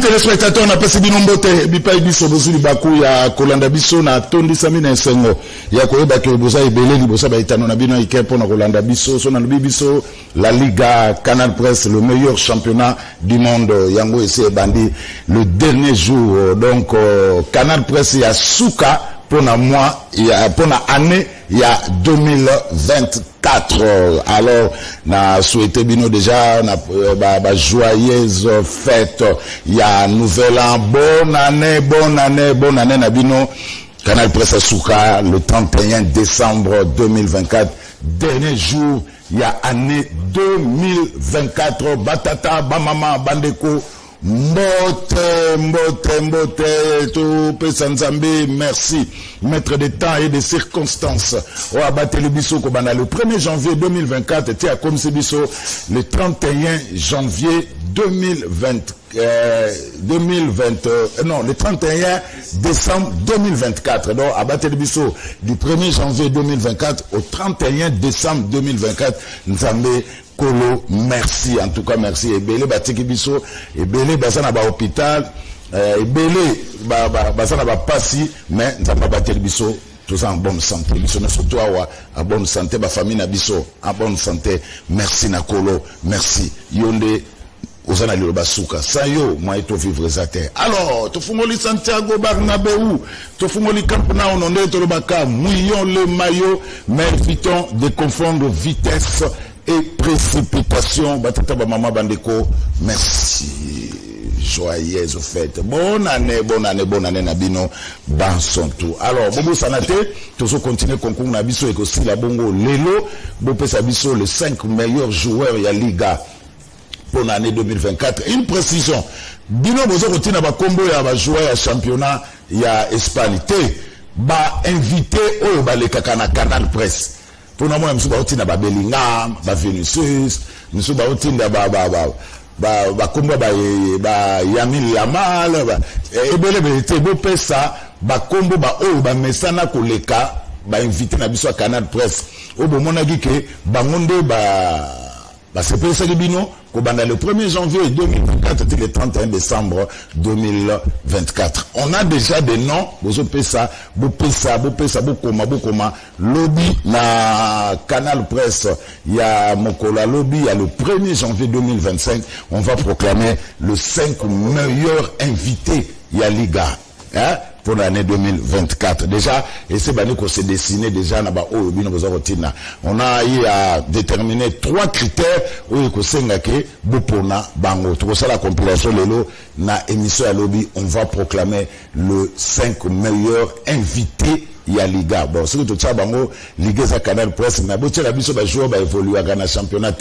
Téléspectateurs, on a passé binombote bipai biso bozuli baku ya kolanda biso na tondi sami na sengo ya koyeba ke boza ebele ni boza baitano na bino ikepo na kolanda biso so na biso la Liga Canal Presse, le meilleur championnat du monde yango ese bandi le dernier jour donc Canal Presse ya suka pour na mois ya pour na année ya 2024. Alors na souhaité bino déjà na joyeuse fête ya nouvel an, bonne année na bino. Canal Presse Souka le 31 décembre 2024, dernier jour ya année 2024. Batata bamama bandeko mbote tout Pesanzambe, merci maître des temps et des circonstances. O abateli biso ko bana le 1er janvier 2024 était à comme biso le 31 janvier 2020 non, le 31 décembre 2024. Donc, à Batelibiso, du 1er janvier 2024 au 31 décembre 2024, nous avons Kolo, merci. En tout cas, merci. Ebele, Batikibiso, Ebele, Basana, hôpital, Ebele, Basana, Passi, mais nous avons Batelibiso. Tout ça en bonne santé. Biso na surtout en bonne santé. Ma famille na biso en bonne santé. Merci Nakolo. Merci. Yonde. Osana liloba suka sayo moi to vivre za terre. Alors to fungoli Santiago Bernabéu, to fungoli Camp Nou ononde to lobaka mouillon le maillot, mais évitons de confondre vitesse et précipitation. Batata ba mama bandeko, merci. Joyeuse fête. Bonne année Nabino dans son tour. Alors, Bobo Sanate, tous continuer concours Nabiso et aussi la Bongo Lelo, Bobo Sabiso, les 5 meilleurs joueurs ya Liga pour l'année 2024. Une précision. Bino bozo rotina ba combo ya ba joueur ya championnat ya Espagne. Ba invité au ba le kakana Canal Presse. Pour nous moi msuba rotina ba Bellingham, ba Vinicius, msuba rotina ba combo ba Yamin Yamal, ba ebele bete bo pesa ba combo ba o ba mesana koleka ba invité na biso Canal Presse. O bo monagi ke ba monde c'est pour ça que Bino, le 1er janvier 2024 et le 31 décembre 2024. On a déjà des noms, Bopesa, Bokoma, Lobby, na Canal Presse, il y a Mokola Lobby, il y a le 1er janvier 2025, on va proclamer le 5 meilleurs invités, il y a Liga. Hein? Pour l'année 2024. Déjà, et c'est banni qu'on s'est dessiné déjà, on a eu à déterminer 3 critères où il faut s'engager, Bopona, Bango. Tout ça, la compilation, Lelo, na émission à lobby, on va proclamer le 5 meilleurs invités. Il y a Liga. Bon, c'est que tout ça, Bango, Liga, ça Canal Presse, mais la biso, ba joueur, ba évoluer à Ghana championnat.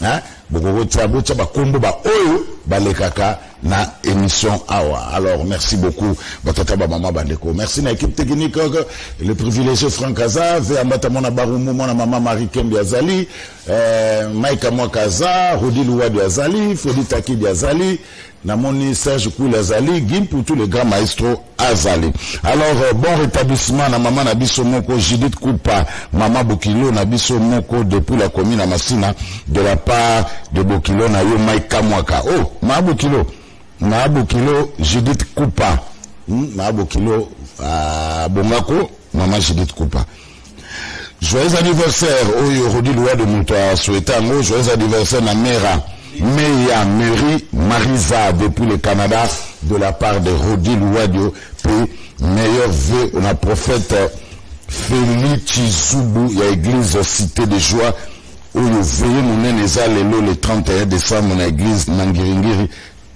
Hein? Combo, ba oyo, ba le kaka, na émission awa. Alors, merci beaucoup, Batata Maman Bandeko. Merci na équipe technique, le privilégié Franck Kaza, Véamata Mona Barumu, Mona Maman Marie Kembi Azali, Maïka Mwakaza, Rodi Louadi Azali, Fodi Taki Azali, Namoni Serge Koul Azali, Gim pour tous les grands maestros Azali. Alors, bon rétablissement na Maman Nabiso Moko, Judith Koupa, Maman Bokilo, Nabiso Moko, depuis la commune à Massina, de la part de Bokilo, na yo Maïka Mwaka. Oh, Ma Bokilo. Maabokilo Judith Koupa. Maabokilo Bongako, Maman Judith Koupa. Joyeux anniversaire au Rodi Loua de Moutoua Souetango. Joyeux anniversaire na Mera Meya Mary Marisa depuis le Canada de la part de Rodi Loua de Pays. Meilleur vœu on a prophète Félix Chizoubou, il y a église Cité de Joie où vous veillez mon le 31 décembre dans l'église Nangiringiri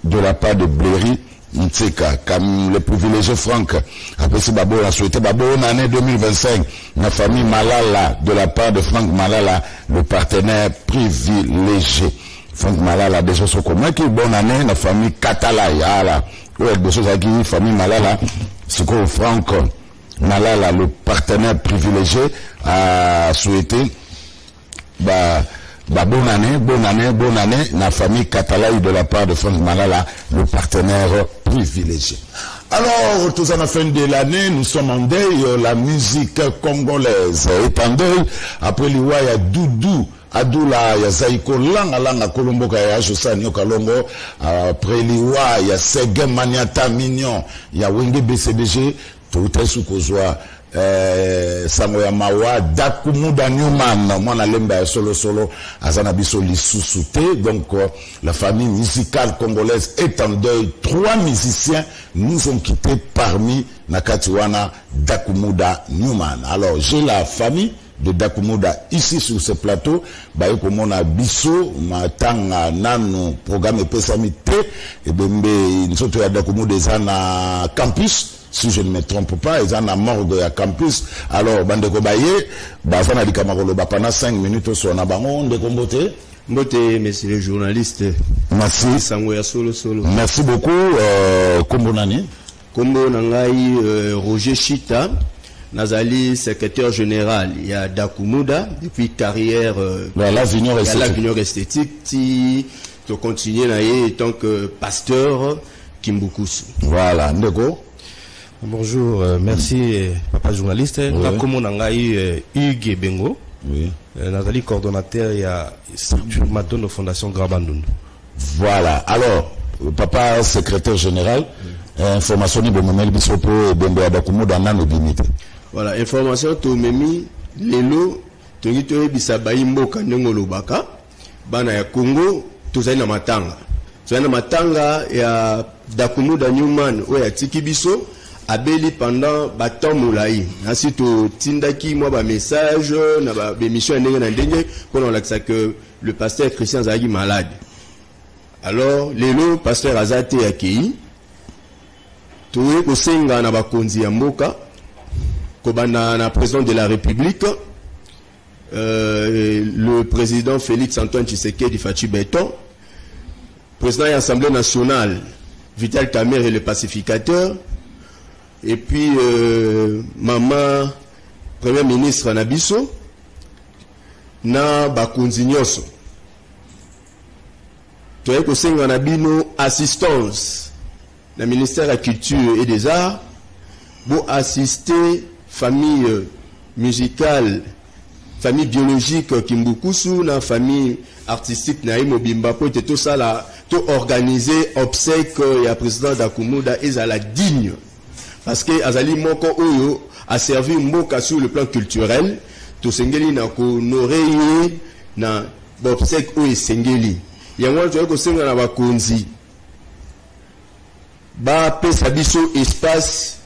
de la part de Bléry Ntseka, comme le privilégié Franck. Après ce Babo a souhaité Babo en année 2025, la famille Malala de la part de Franck Malala, le partenaire privilégié. Franck Malala déjà ce comment qui bonne année la famille Katala là. Ouais, des choses qui famille Malala, c'est quoi Franck Malala, le partenaire privilégié, a souhaité bonne année, la famille Katalaï de la part de Franck Malala, le partenaire privilégié. Alors, tous à la fin de l'année, nous sommes en deuil, la musique congolaise est en deuil. Après l'Iwa, il y a Doudou, Adoula, il y a Zaïko, Langa, Kolombo, Kaya, Josanyo, Kalongo. Après l'Iwa, il y a Segem, Maniata, Mignon, il y a Wenge BCBG, tout est sous Kozwa. Samoya Mawa Dakumuda Newman moi na lemba solo azana biso lisusuté donc la famille musicale congolaise est en deuil. 3 musiciens nous ont quittés parmi Nakatiwana Dakumuda Newman. Alors j'ai la famille de Dakumuda ici sur ce plateau komona biso matanga nano programme pesamité et bembe nsoto ya Dakumuda zana campus. Si je ne me trompe pas, ils en ont mort de la campus. Alors, Bandeko Baye, Bazana di Kamarolo, pendant 5 minutes, sur Nabango, de Kombote. Mbote, messieurs les journalistes. Merci. Solo. Merci beaucoup, Kombo Nani. Kombo Nangai, Roger Chita, Nazali, secrétaire général. Il y a Dakumuda, depuis carrière, la Vignon esthétique, qui continue en tant que pasteur, Kimbukusu. Voilà, Ndeko. Bonjour, merci papa journaliste. Nakomo nangai Hugues Bengo. Oui. Nathalie coordonnateur il y a structure Madone Fondation Grabandun. Voilà. Alors, papa secrétaire général, information de Momel Bisopo et Bembe Adakumo dans nos limites. Voilà, information to memi lelo tongito bisabayi mboka ndengolo baka bana ya Congo tozali na matanga. Tozali na matanga ya Dakumuda Newman o ya Tikibiso. Abeli pendant baton moulaï. Ainsi to tindaki moi ba message na ba émission ndenge na ndenge pour on l'accès que le pasteur Christian Zagi malade. Alors lelo pasteur Azate akei to ko senga na ba konzi ya mboka ko bana na président de la République le président Félix Antoine Tshisekedi Fachi Beton, président de l'Assemblée nationale Vital Kamerhe et le pacificateur. Et puis, maman, premier ministre Nabiso, na bakonzi nyoso. Toye ko senga na bino assistance na ministère de la culture et des arts pour assister famille musicale, famille biologique Kimbukusu, na famille artistique na Imobimba pour tout ça là, tout organiser obsèque ya président Dakumuda et à la digne. Parce que Azali Moko Oyo a servi Mboka sur le plan culturel, to sengeli na ko noreye na bobsek Oyo sengeli. Yango to ko senga na bakonzi. Ba pesa biso espace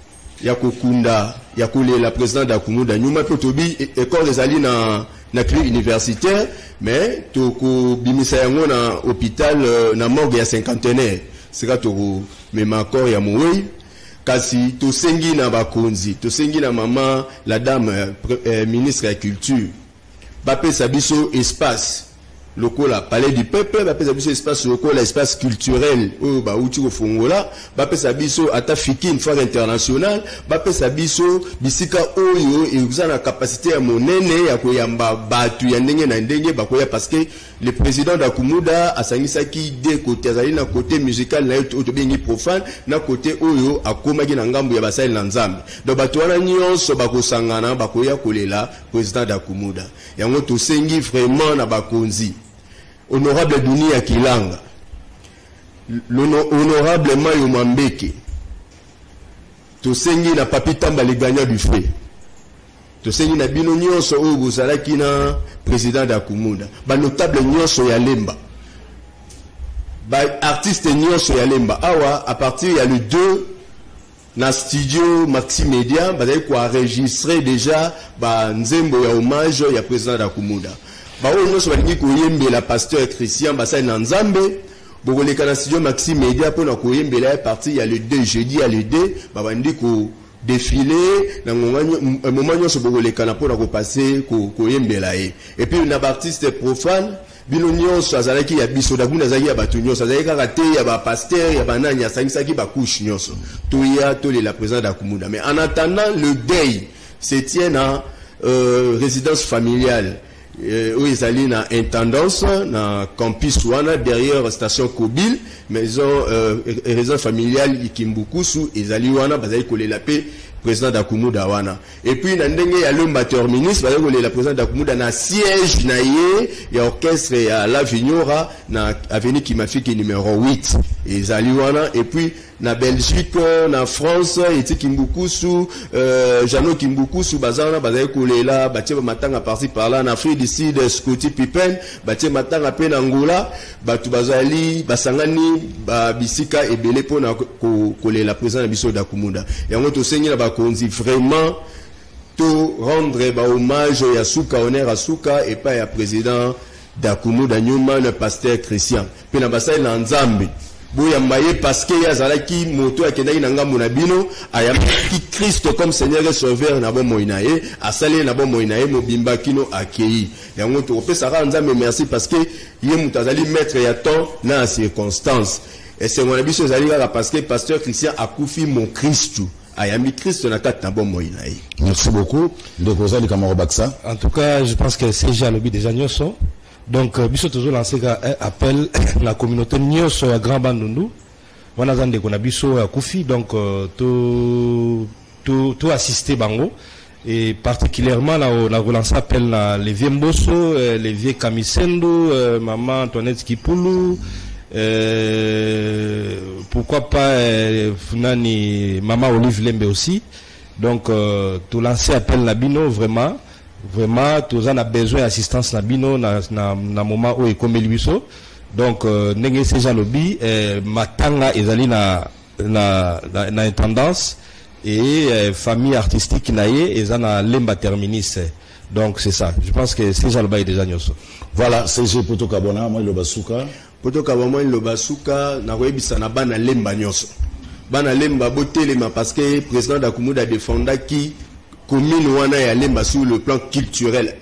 ya kokunda ya kolela président Dakumuda Nyuma Potobi école des ali na clinique universitaire mais to ko bimisa yango na hôpital na morgue ya cinquantenaire. Sika to ko mema encore ya Moui. Kasi to sengi na bakonzi, to sengi na maman, la dame ministre de la culture. Bape sabiso espace lokola palais du peuple, bape sabiso espace lokola espace culturel o ba uti ko fongola, bape sabiso ata fikine foire internationale, bape sabiso bisika oyo et vous avez la capacité à monene ya koyamba batu ya ndenge na ndenge bakoya parce que le président Dakumuda a sangisaki de côté azali na côté musical na to bengi profane na côté oyo akomaki na ngambu ya basali na nzambe. Donc batu wana nyonso bakosangana bakoya kolela président Dakumuda. Yango to sengi vraiment na bakonzi. Honorable Dunia Kilanga. L'honorable Mayo Mambeke. To sengi na Papi Tamba le gagnant du fait. To sengi na bino nyonso oyo bozalaki na président Dakumuda. Ba notable nyonso ya Lemba. Ba artiste nyonso ya Lemba. Awa à partir ya le 2 na studio Maxi Media bazali ko enregistrer déjà ba nzembo ya hommage ya président Dakumuda. Bao nyonso balingi koyembela pasteur Christian Basai na Nzambe. Bokoleka na studio Maxime Media pour na koyembela ya parti ya le 2 jeudi ya le 2 babandi ko défilé na moment nyonso bokoleka na pour na ko passer ko yembela e. Et puis na artiste profane bino nyonso azalaki ya biso da kuna zaki ya batu nyonso azalaki kaka te ya ba pasteur ya banani asangisaki ba couche nyonso toya la président d'Akumuda. Mais en attendant le deuil se tient à résidence familiale où ils allaient na intendance na campus wana derrière station Kobil maison résidence familiale Ikimbukusu ils allaient wana bazali kolela pe président d'Akumuda wana. Et puis na ndenge ya lomba ministre bazali kolela président d'Akumuda na siège na ye ya orchestre ya la Vignora na avenue Kimafiki numéro 8 ils allaient wana. Et puis na Belgique, na France, eti Kimbukusu, Jano Kimbukusu, bazana, bazay kolela, batie matanga parti par là, na Afrique du Sud, Scotty Pippen, batie matanga pen Angola, batu bazali, basangani, bisika ebele po na kolela président biso d'Akumuda. Yango to sengi na bakonzi vraiment to rendre ba hommage ya suka honneur à suka et pas ya président d'Akumuda nyuma le pasteur Christian. Pe na basai na Nzambe. Boya maye parce que yazalaki moto akendaki na ngambo na bino ayamaki Christ comme Seigneur et Sauveur na bon moinaye asali na bon moinaye mobimba kino akei yango to pesa Nzambe merci parce que ye mutazali maître ya temps na circonstance et c'est mon abiso zali parce que pasteur Christian akufi mon Christ ayami Christ na kata bon moinaye. Merci beaucoup de Kozali Kamaro Baksa. En tout cas je pense que c'est déjà lobby des agnoso. Donc, biso toujours lancé un appel la communauté nyonso ya Grand Bandundu. Wana zande kona biso ya kufi donc tout assister bango et particulièrement là on a relancé appel les vieux Mbosso, les vieux Kamisendo, maman Antoinette Kipulu, pourquoi pas Funani maman Olive Lembe aussi. Donc tout lancer appel la bino vraiment tous en a besoin d'assistance na bino na moment où comme biso donc nenge seja lobby matanga ezali na intendance et famille artistique naie ezana lemba terminis donc c'est ça je pense que seja lobby déjà nyoso voilà CG Poto Kabona moi le basuka Poto Kabona le basuka na koyebisa na bana lemba nyoso bana lemba botelema parce que président d'Akumuda défendaki commune wana ya lemba sur le plan culturel.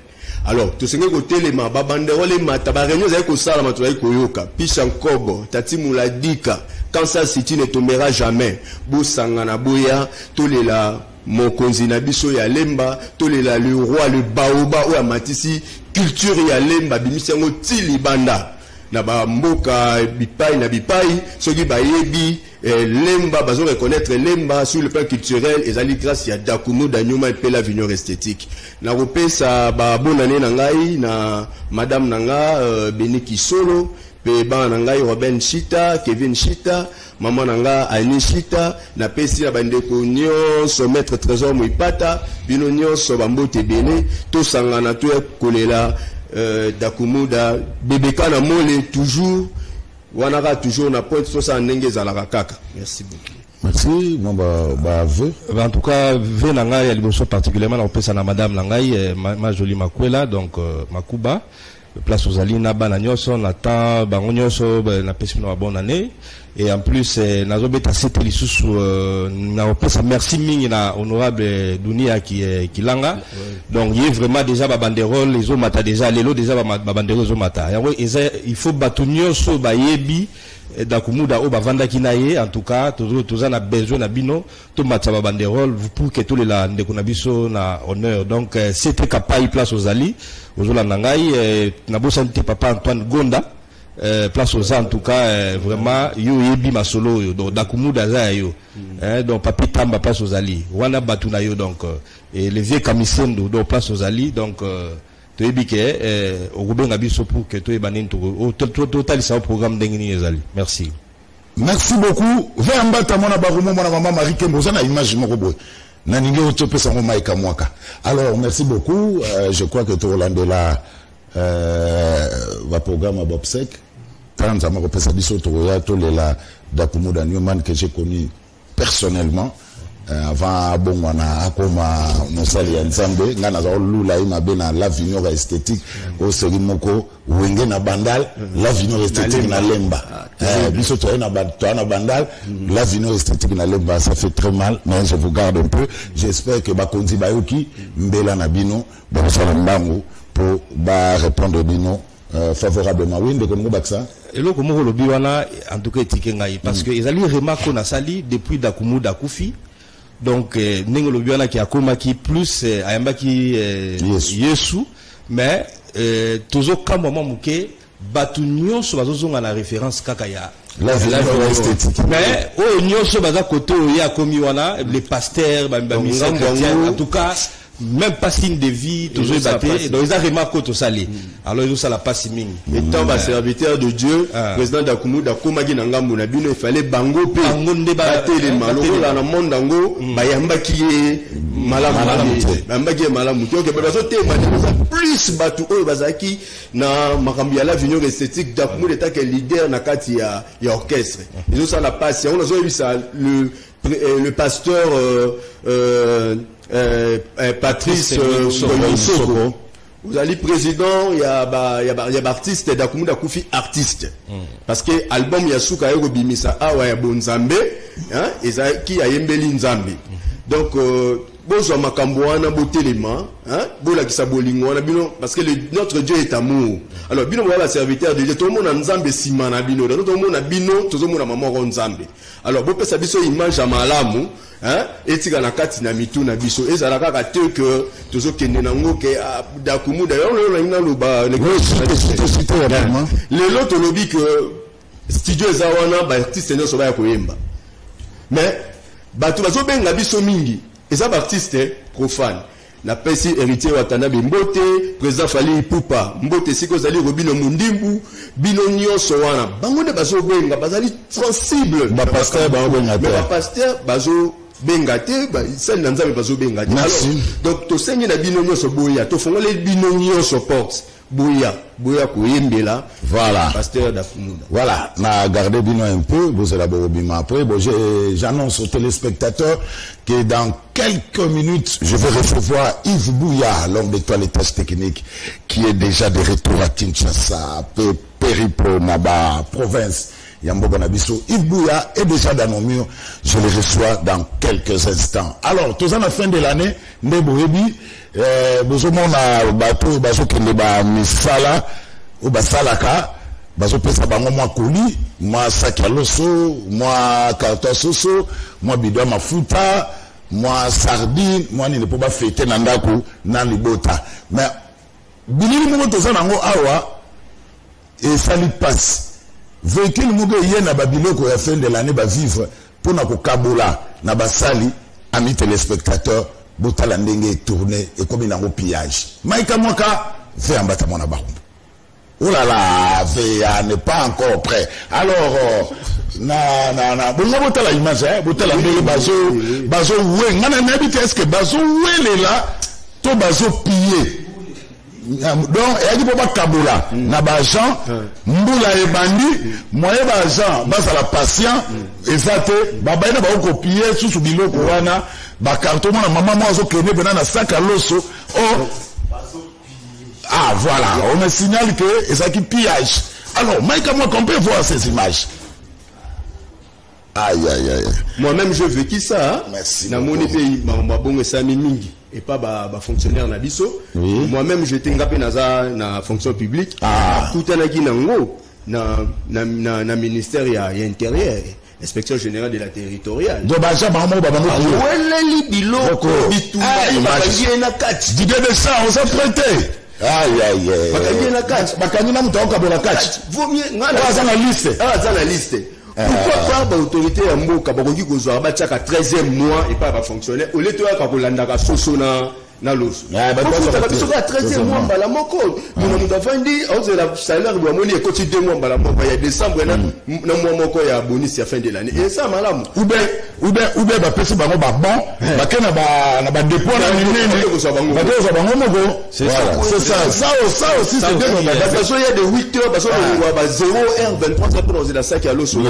Alors to senge ko telema ba banderole mata ba réunion za ko sala matoyi koyoka pisha nkobo tati muladika quand ça si tu ne tomberas jamais bosangana boya tolela mokonzi na biso ya lemba tolela le roi le baoba o amatisi culture ya lemba bimisango tili banda na ba mboka bipai na bipai soki bayebi lemba bazo reconnaître lemba sur le plan culturel ezali grâce ya D'Akumuda nyuma et la Vignora esthétique na kopesa ba bonane na ngai na madame nanga Beniki Solo pe ba na ngai Robin Chita Kevin Chita maman nanga Annie Chita na pesi na bandeko nyonso maître trésor Moipata bino nyonso bambote bene to sangana to kolela D'Akumuda bebeka na mole toujours wanaka toujours na point sosa ndenge za la kaka. Merci beaucoup. Merci mon ba vœu. En tout cas vœu na ngai ya liboso particulièrement na pesa na madame na ngai ma jolie makwela donc makuba place aux alina bana nyonso na temps bango nyonso na pesa na bonne année et en plus nazobeta c'était lisusu na pesa merci mingi na honorable Dunia qui langa donc il est vraiment déjà ba banderole les omata déjà lelo déjà ba banderole les omata il faut batu nyonso ba yebi d'Akumuda o bavanda kinaye en tout cas tous en a besoin na bino to matcha ba banderole pour que tous les la ndeko na biso na honneur donc c'était kapai place aux ali ozola nangai na bosanté papa Antoine Gonda place aux en tout cas vraiment yo yebi masolo yo donc D'Akumuda za yo donc papi tamba place aux wana batuna yo donc et les vieux Kamisendo donc place aux donc pour que merci. Merci beaucoup. Alors merci beaucoup. Je crois que tout le là va programme Bobsec. D'Akumuda Newman que j'ai connu personnellement. avant bongwana akoma mosali ya nzambe nga na lula ima bena la vignoble esthétique au serimoko wenge na bandal la vignoble esthétique na lemba biso to na bandal la vignoble esthétique na lemba ça fait très mal mais je vous garde un peu j'espère que bakonzi bayoki mbela na bino ba sala mbangu pour ba répondre bino favorablement oui ndeko ngo baksa eloko moko lobi wana en tout cas etike ngai parce que ezali remarque na sali depuis Dakumu Dakufi. Donc ningo lobiana qui akoma qui plus ayamba qui Yesu mais toujours quand moment muke batu nyonso bazozonga na référence kaka ya la esthétique mais o nyonso baza côté ya komi wana les pasteurs ba misa en tout cas même pas signe de vie toujours batté donc ils a remarqué tout ça alors ils ont ça la passe mingi étant ba serviteur de Dieu président Dakumu Dakoma gi na ngambo na bino il fallait bango pe nde ba télé maloko la na monde ngo bayamba ki malamu bayamba ki malamu donc ba zo tema plus batu oyo bazaki na makambi ya la vignoble esthétique Dakumu l'état que leader na kati ya orchestre ils ont ça la passe on a vu ça le pasteur Patrice Soko. Vous allez président, il y a artiste Dakumu Dakufi artiste. Parce que album Yasuka Ego Bimisa Awa ya Bonzambe, hein, qui a Yembeli Nzambe. Donc bonjour Makamboana Botelema, hein, Bola Kisabolingwana Bino parce que notre Dieu est amour. Alors Bino voilà serviteur de Dieu, tout le monde a Nzambe Simana Bino, tout le monde a Bino, tout le monde a maman Nzambe. Alors bo pesa biso image ya malamu, hein, etika na kati na mitu na biso ezala kaka te que tozo kende na ngo ke Dakumu d'ailleurs on a loba les loto lobi que studio zawana ba artiste nyonso ba ya koyemba. Mais batu bazo benga biso mingi, eza ba artiste profane. Na pesi héritier wa Tanabe Mbote, président Fali Pupa, Mbote siko zali Robino Mundimbu, bino nyonso wana. Bango de bazo benga, bazali sensible. Ba pasteur bazo benga te, sel na nzambe bazo benga te. Donc to sengi na bino nyonso boya, to fongole bino nyonso porte. Boya Koyembela, voilà. Pasteur Dakumu. Voilà, na gardé bino un peu, vous élaborez bien après. Bon, j'annonce aux téléspectateurs que dans quelques minutes, je vais recevoir Yves Bouya, l'homme de toilettage technique, qui est déjà de retour à Kinshasa, périple Naba, province. Yambo Nabiso. Yves Bouya est déjà dans nos murs. Je le reçois dans quelques instants. Alors, tous à la fin de l'année, Nebohebi, bozomona bato bazo kende ba misala ou basalaka bazo pesa bango mwa koli mwa saki loso mwa carton soso mwa bidon mafuta mwa sardine mwa ni po ba fete na ndako na libota mais bilili mo to za nango awa et sali passe véhicule mo be yena ba biloko ya fin de l'année ba vivre pour na ko kabola na basali amis téléspectateurs botala ndenge tourner et comme il a un pillage Maïka Mwaka fait un bâtiment na bakumbu oh là là VA n'est pas encore prêt alors bon botala image hein botala ndenge bazo ouais ngana n'habite est-ce que bazo ouais les là to bazo piller donc il dit pas kabola na ba agent mbula e bandi moyen ba agent basa la patient ezate baba ina ba copier sous biloko wana ba carton na maman moi zo kene bena na sac à loso oh ah voilà on me signale que ça qui pillage alors Maïka moi qu'on peut voir ces images aïe aïe aïe moi-même je vécu ça hein? Merci na mon pays ma bonne sami mingi et pas ba fonctionnaire na biso oui. Moi-même j'étais ngapé na fonction publique tout anaki nango na ministère ya intérieur inspection générale de la territoriale. Donc baza bango babango. Weleli biloko bitumba bakangi na kati. D'idée de ça on s'est prêté. Aïe aïe aïe. Bakangi na kati. Bakangi na muto okabola kati. Vaut mieux ngala za na liste. Za na liste. Pourquoi pas l'autorité ya mboka bakoki kozwa ba tiaka 13e mois et pas ba fonctionnaire au lieu de ka kolanda ka soso na na loso. Ah, bah, Bafuta biso ka 13e mois mbala moko. Muna mutafandi auze la salaire de moni ekoti 2 mois mbala moko ya décembre na mois moko ya bonus ya fin de l'année. Et ça malamu. Ou bien ba pesa bango ba bon, ba kena na ba dépôt na nini ko sa bango. Ba ko sa bango moko. C'est ça. Ça aussi c'est bien. Parce qu'il y a de 8 heures parce que ba 0h23 ça pour la sac à loso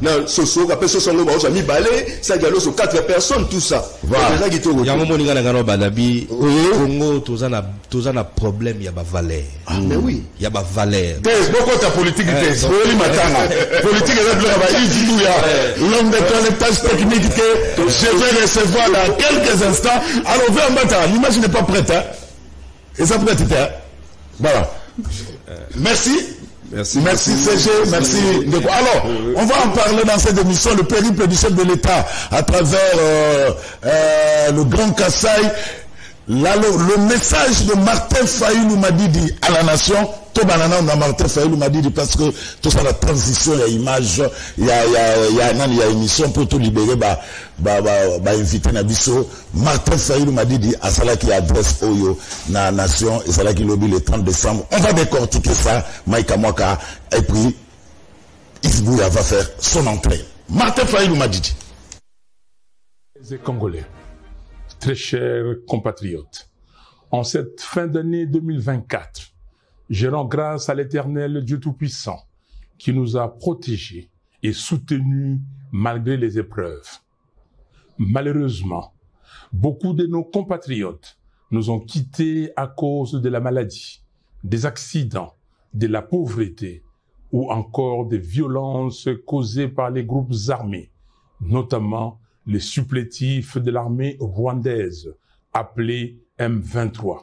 na soso ka pesa songo ba mi balé, ça ya loso 4 personnes tout ça. Voilà. Yango moninga na ngano balabi Congo tozana problème ya ba valeur. Ah mais oui, ya ba valeur. Beaucoup ta politique était soli matanga. Politique est là ba ici ya l'homme de les tâches techniques que je vais recevoir dans quelques instants. Alors viens matin, l'image n'est pas prête hein. Et ça prête hein. Voilà. Merci. Merci CG, merci. Alors, on va en parler dans cette émission, le périple du chef de l'État à travers le Grand Kasaï. Là, le message de Martin Fayulu Madidi à la nation, tout banana on a Martin Fayulu Madidi parce que tout ça la transition, il y a image, il y a émission pour tout libérer, inviter Nabiso. Martin Fayulu Madidi à cela qui adresse Oyo na nation et cela qui lobby le 30 décembre. On va décortiquer ça, Maïka Mwaka, et puis Isbouya va faire son entrée. Martin Fayulu Madidi. Les Congolais. Très chers compatriotes, en cette fin d'année 2024, je rends grâce à l'Éternel Dieu Tout-Puissant qui nous a protégés et soutenus malgré les épreuves. Malheureusement, beaucoup de nos compatriotes nous ont quittés à cause de la maladie, des accidents, de la pauvreté ou encore des violences causées par les groupes armés, notamment les supplétifs de l'armée rwandaise, appelés M23,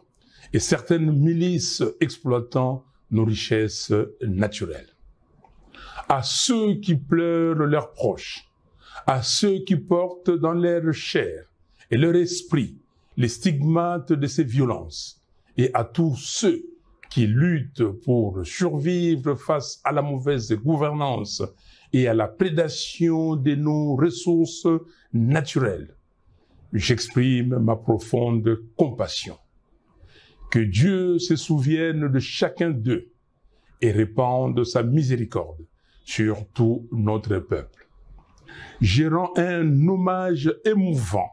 et certaines milices exploitant nos richesses naturelles. À ceux qui pleurent leurs proches, à ceux qui portent dans leur chair et leur esprit les stigmates de ces violences, et à tous ceux qui luttent pour survivre face à la mauvaise gouvernance et à la prédation de nos ressources naturelles, j'exprime ma profonde compassion. Que Dieu se souvienne de chacun d'eux et répande sa miséricorde sur tout notre peuple. Je rends un hommage émouvant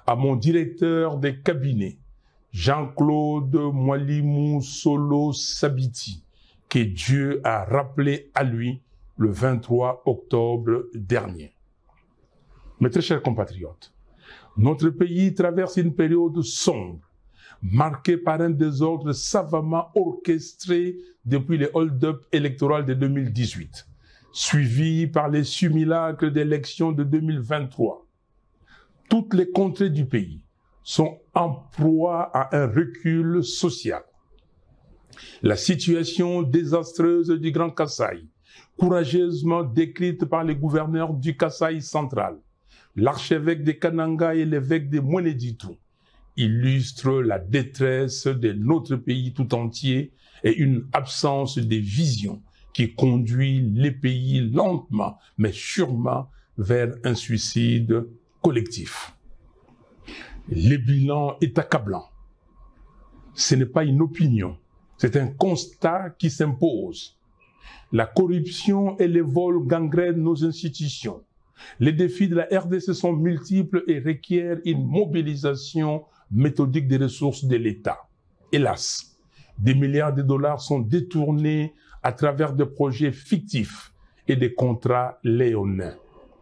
à mon directeur des cabinets, Jean-Claude Mwalimou Solo Sabiti, que Dieu a rappelé à lui le 23 octobre dernier. Mes très chers compatriotes, notre pays traverse une période sombre, marquée par un désordre savamment orchestré depuis les hold-up électoraux de 2018, suivi par les simulacres d'élections de 2023. Toutes les contrées du pays sont en proie à un recul social. La situation désastreuse du Grand Kasaï, courageusement décrite par les gouverneurs du Kasaï central, l'archevêque de Kananga et l'évêque de Mweneditu, illustre la détresse de notre pays tout entier et une absence de vision qui conduit les pays lentement mais sûrement vers un suicide collectif. Le bilan est accablant. Ce n'est pas une opinion, c'est un constat qui s'impose. La corruption et les vols gangrènent nos institutions. Les défis de la RDC sont multiples et requièrent une mobilisation méthodique des ressources de l'État. Hélas, des milliards de dollars sont détournés à travers des projets fictifs et des contrats léonins.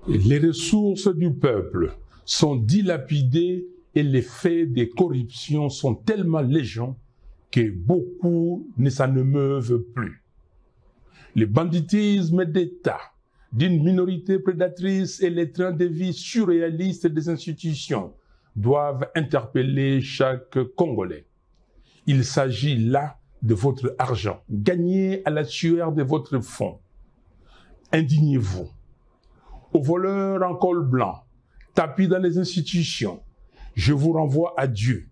Les ressources du peuple sont dilapidées et les faits de corruption sont tellement légion que beaucoup ne s'en émeuvent plus. Le banditisme d'État d'une minorité prédatrice et les trains de vie surréalistes des institutions doivent interpeller chaque Congolais. Il s'agit là de votre argent, gagné à la sueur de votre fonds. Indignez-vous. Aux voleurs en col blanc, tapis dans les institutions, je vous renvoie à Dieu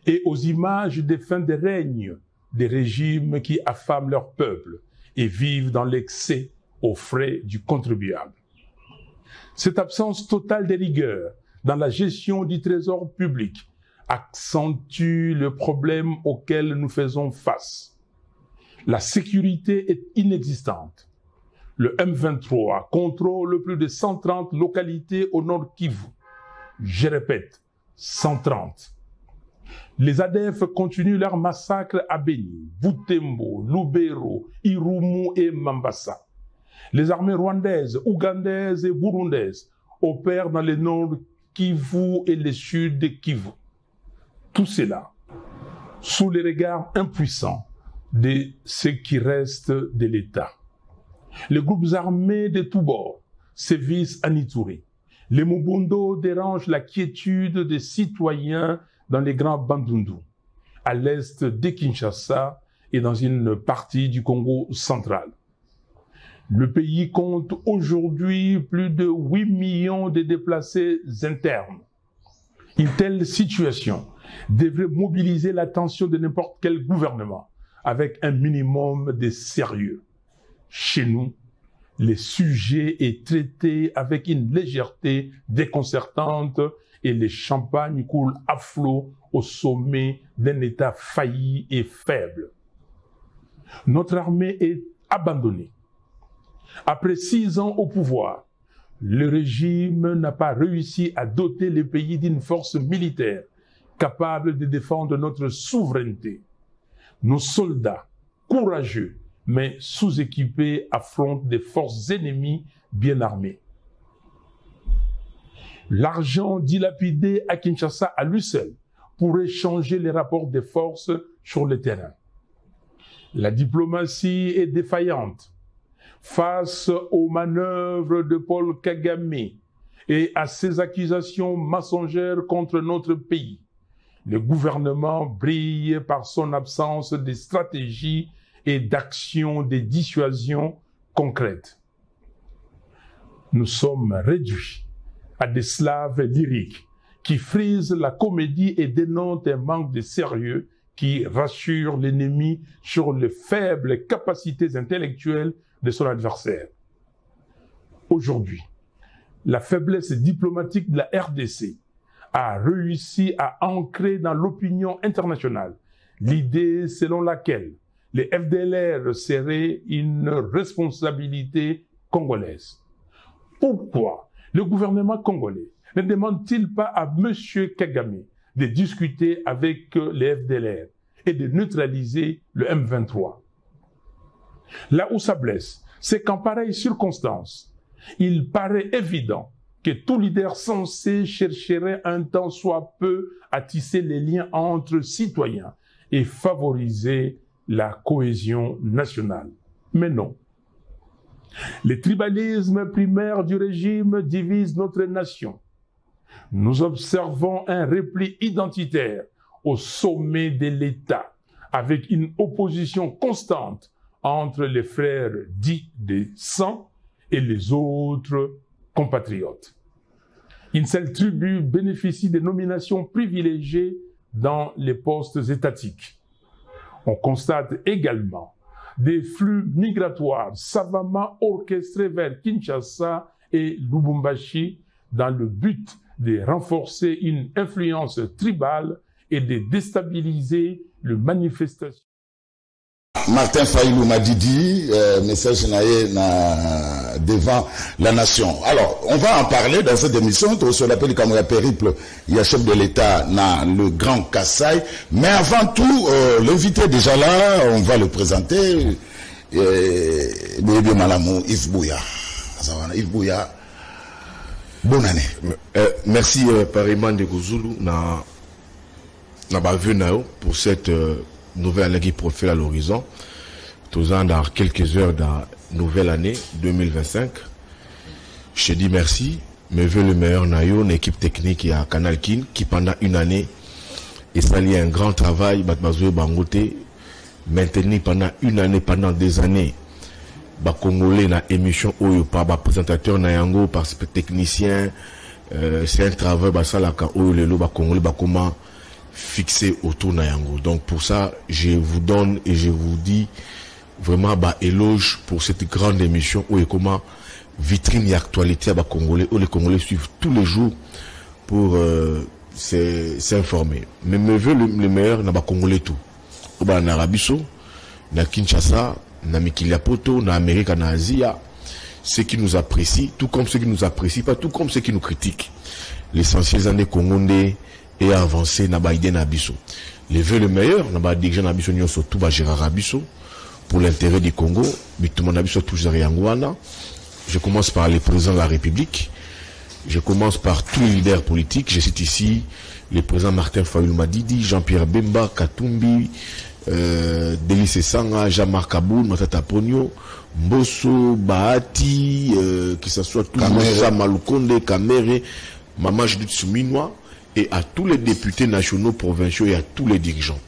et aux images des fins de règne des régimes qui affament leur peuple et vivent dans l'excès aux frais du contribuable. Cette absence totale de rigueur dans la gestion du trésor public accentue le problème auquel nous faisons face. La sécurité est inexistante. Le M23 contrôle plus de 130 localités au nord Kivu. Je répète, 130. Les ADF continuent leur massacre à Beni, Butembo, Lubero, Irumu et Mambasa. Les armées rwandaises, ougandaises et burundaises opèrent dans le nord Kivu et le sud Kivu. Tout cela sous les regards impuissants de ce qui reste de l'État. Les groupes armés de tous bords sévissent à Ituri. Les Mobundo dérangent la quiétude des citoyens dans les grands Bandundu, à l'est de Kinshasa et dans une partie du Congo central. Le pays compte aujourd'hui plus de 8 millions de déplacés internes. Une telle situation devrait mobiliser l'attention de n'importe quel gouvernement avec un minimum de sérieux. Chez nous, le sujet est traité avec une légèreté déconcertante et les champagnes coulent à flot au sommet d'un État failli et faible. Notre armée est abandonnée. Après 6 ans au pouvoir, le régime n'a pas réussi à doter le pays d'une force militaire capable de défendre notre souveraineté. Nos soldats, courageux, mais sous-équipés, affrontent des forces ennemies bien armées. L'argent dilapidé à Kinshasa à lui seul pourrait changer les rapports des forces sur le terrain. La diplomatie est défaillante face aux manœuvres de Paul Kagame et à ses accusations mensongères contre notre pays. Le gouvernement brille par son absence de stratégie et d'action de dissuasion concrète. Nous sommes réduits à des slaves lyriques qui frisent la comédie et dénoncent un manque de sérieux qui rassure l'ennemi sur les faibles capacités intellectuelles de son adversaire. Aujourd'hui, la faiblesse diplomatique de la RDC a réussi à ancrer dans l'opinion internationale l'idée selon laquelle les FDLR seraient une responsabilité congolaise. Pourquoi le gouvernement congolais ne demande-t-il pas à M. Kagame de discuter avec les FDLR et de neutraliser le M23? Là où ça blesse, c'est qu'en pareille circonstance, il paraît évident que tout leader censé chercherait un temps soit peu à tisser les liens entre citoyens et favoriser la cohésion nationale. Mais non. Le tribalisme primaire du régime divise notre nation. Nous observons un repli identitaire au sommet de l'État, avec une opposition constante entre les frères dits de sang et les autres compatriotes. Une seule tribu bénéficie de nominations privilégiées dans les postes étatiques. On constate également des flux migratoires savamment orchestrés vers Kinshasa et Lubumbashi dans le but de renforcer une influence tribale et de déstabiliser le manifestation. Martin Faïlou Madidi, message devant la nation. Alors, on va en parler dans cette émission. Sur l'appel comme le périple, il y a chef de l'État dans le Grand Kassai. Mais avant tout, l'invité est déjà là, on va le présenter. Bébé Malamou, Yves Bouya. Yves Bouya, bonne année. Merci Pariman de Gouzoulou pour cette nouvelle année qui profile à l'horizon. Tous en dans quelques heures de la nouvelle année 2025. Je dis merci, me veux le meilleur nayo, une équipe technique à Canal Kin qui pendant une année et ça lié un grand travail, Batbazoué Bangote, maintenu pendant une année, pendant des années, Congolais na émission Oyo par présentateur Nayango, par technicien, c'est un travail Basalaka Oyo Lelo Congolais comment fixé autour Nayango. Donc pour ça, je vous donne et je vous dis vraiment éloge pour cette grande émission où est comment vitrine et actualité à Congolais, où les Congolais suivent tous les jours pour s'informer. Mais me veut le meilleur na ba Congolais tout. Oba na Arabiso, na Kinshasa, na Mikiliapoto, na Amérique, na Asie, ceux qui nous apprécient, tout comme ceux qui nous apprécient pas, tout comme ceux qui nous critiquent. L'essentiel des Congolais est avancé na ba idée na biso. Les vœux le meilleur, na ba dirigeant na biso nyonso tout ba Gérard Abiso pour l'intérêt du Congo, bitumon na biso toujours yangwana. Je commence par les présidents de la République. Je commence par tous les leaders politiques. Je cite ici le président Martin Fayulu Madidi, Jean-Pierre Bemba, Katumbi, Délice Sanga, Jean-Marc Aboul, Matata Pogno, Mbosso, Bahati, que ce soit tout Moussa Malukonde, Kamere, Maman Judith Souminois, et à tous les députés nationaux, provinciaux et à tous les dirigeants.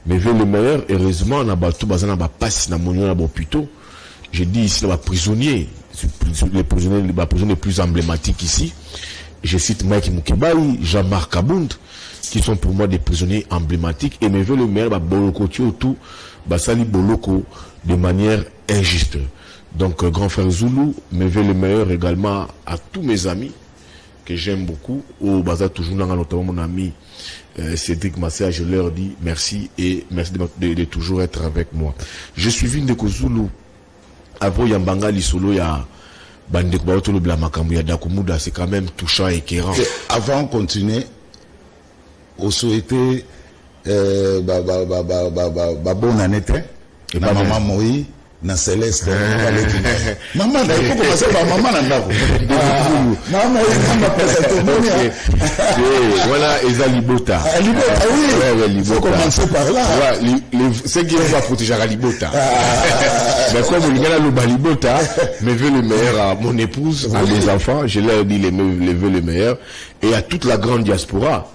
Mais vers le meilleur, heureusement, on a battu Bazana passe na monio na Bopito. Je dis ici, les prisonniers, les prisonniers les plus emblématiques ici. Je cite Mike Moukibaï, Jean-Marc Abound, qui sont pour moi des prisonniers emblématiques. Et me veut le maire, Boloko tout, Basali Boloko, de manière injuste. Donc, grand frère Zoulou, me veut le meilleur également à tous mes amis, que j'aime beaucoup. Au Baza, toujours, notamment mon ami Cédric Massé, je leur dis merci et merci de toujours être avec moi. Je suis Vindeko Zoulou. Avant Yambanga Lisolo, ya Bandeko Baoto le Blamakambu, ya Dakumuda, c'est quand même touchant et écœurant. Avant de continuer, on souhaitait bonne année, et ma maman Moïse, na Céleste, maman, il faut commencer par maman Nandako. Maman, il m'a présenté. Voilà, Ezalibota. Libota, oui. Il faut commencer par là. C'est qui va protéger Alibota. Mais comme il y a le Balibota, me veut le meilleur à mon épouse, à mes enfants, je leur dis les vœux le meilleur, et à toute la grande diaspora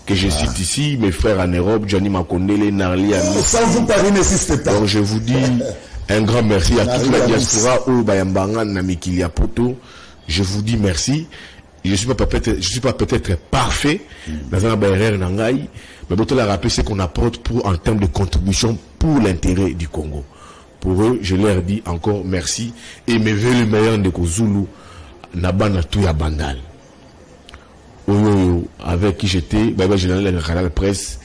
que je cite ici, mes frères en Europe, Johnny Makondele, Narli, sans vous Paris n'existe pas. Donc je vous dis un grand merci à toute la diaspora au Bayambanga, Namikilia Poto. Je vous dis merci. Je suis pas peut-être parfait dans un barrière Nangaï, mais pour te la rappeler, c'est qu'on apporte en termes de contribution pour l'intérêt du Congo. Pour eux, je leur dis encore merci et me veux le meilleur de Kozulu, Nabana Touya Bandal. Avec qui j'étais, j'ai dans la presse,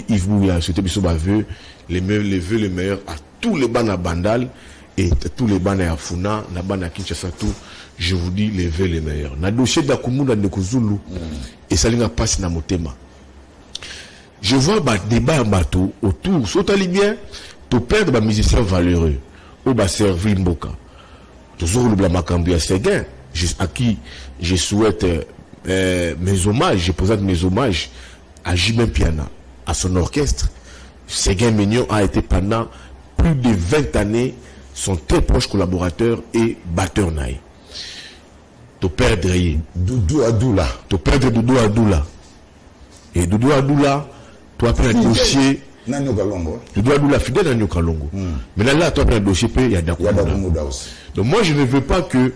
Yves Bouya, c'était les vœux le meilleur à tous les bancs à Bandal et tous les bancs à Funa, Nabana Kinshasa, tout. Je vous dis les vœux les meilleurs. Na dossier d'Akumunda de Kozulu et ça n'a pas na motema. Je vois débat en bateau autour, sautali bien, pour perdre des musiciens valeureux, au bas servir Mboka. Toujours le Blamakambu à Séguin, à qui je souhaite mes hommages, je présente mes hommages à Jimen Piana, à son orchestre. Séguin Mignon a été pendant plus de 20 années son très proche collaborateur et batteur naï. Tu perdre Doudou Adoula. Tu perdre Doudou Adoula. Et Doudou Adoula, tu as pris un dossier. Doudou Adoula fidèle à Nyo Kalongo. Mais là, tu as pris un dossier, il y a Dakumuda aussi. Donc moi, je ne veux pas que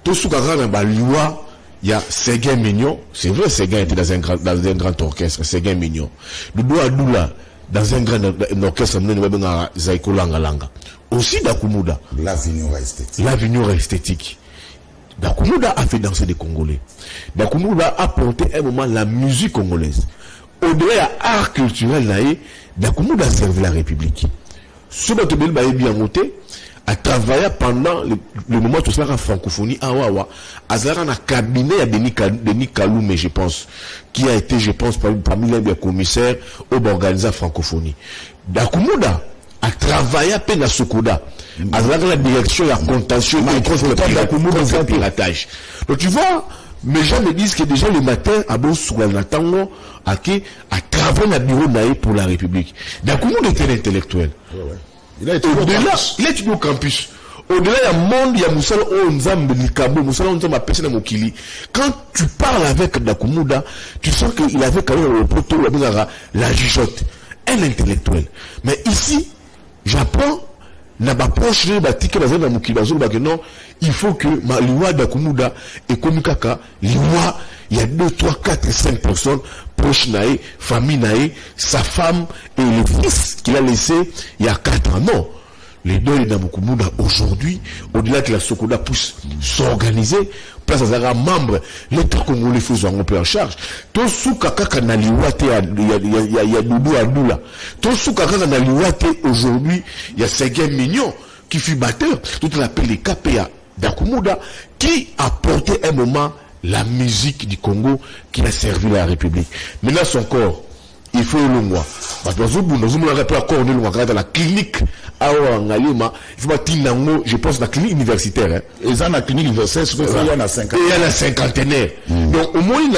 tout ce qu'il y a, il y a Séguin Mignon. C'est vrai, Séguin était dans un grand orchestre. Séguin Mignon. Doudou Adoula, dans un grand orchestre, Zaiko Langa. Aussi Dakumuda. L'avenir esthétique. Dakumuda a fait danser des Congolais. Dakumuda a porté un moment la musique congolaise. Au-delà de l'art culturel, Dakumuda a servi la République. Ce Batobel bien monté a travaillé pendant le moment où la francophonie à Wawa. Azara a cabinet à Denis Kaloumé, je pense, qui a été, je pense, parmi les commissaires au organisé francophonie. Dakumuda a travaillé à peine à Sokoda. Avec la direction, la contention et contre le piratage. Donc tu vois, mes gens me disent que déjà le matin, à bon sur la Natango, à travailler dans le bureau naïf pour la République. Dakumuda était intellectuel. Il a étudié au campus. Au-delà, il y a un monde, il y a Moussala Onzambe, Nikabo, Moussala Onzambe, Pessina Mokili. Quand tu parles avec Dakumuda, tu sens qu'il avait quand même le proto, la jugeote. Un intellectuel. Mais ici, j'apprends, n'a pas proche de Batike, non, il faut que ma loi Dakumuda et Komukaka, loi, il y a 2, 3, 4, 5 personnes proches naï, famille naï, sa femme et le fils qu'il a laissé il y a 4 ans. Non. les deux les Namukumuda aujourd'hui, au-delà que la Sokoda puisse s'organiser, place à Zara membre, l'État congolais faut en prendre en charge. Ton souka kaka na liwate ya Doudou Adoula. Ton souka kaka na liwate aujourd'hui, il y a 5 millions qui fut batteur, tout on appelle les KPA d'Akumuda, qui a porté un moment la musique du Congo qui a servi la République. Maintenant son corps, il faut le mois. Parce que nous avons la clinique à Ouangalima, il faut je pense la clinique universitaire. Et ça, la clinique universitaire, il y en a 50. Il y en a cinquantenaire. Donc au moins, il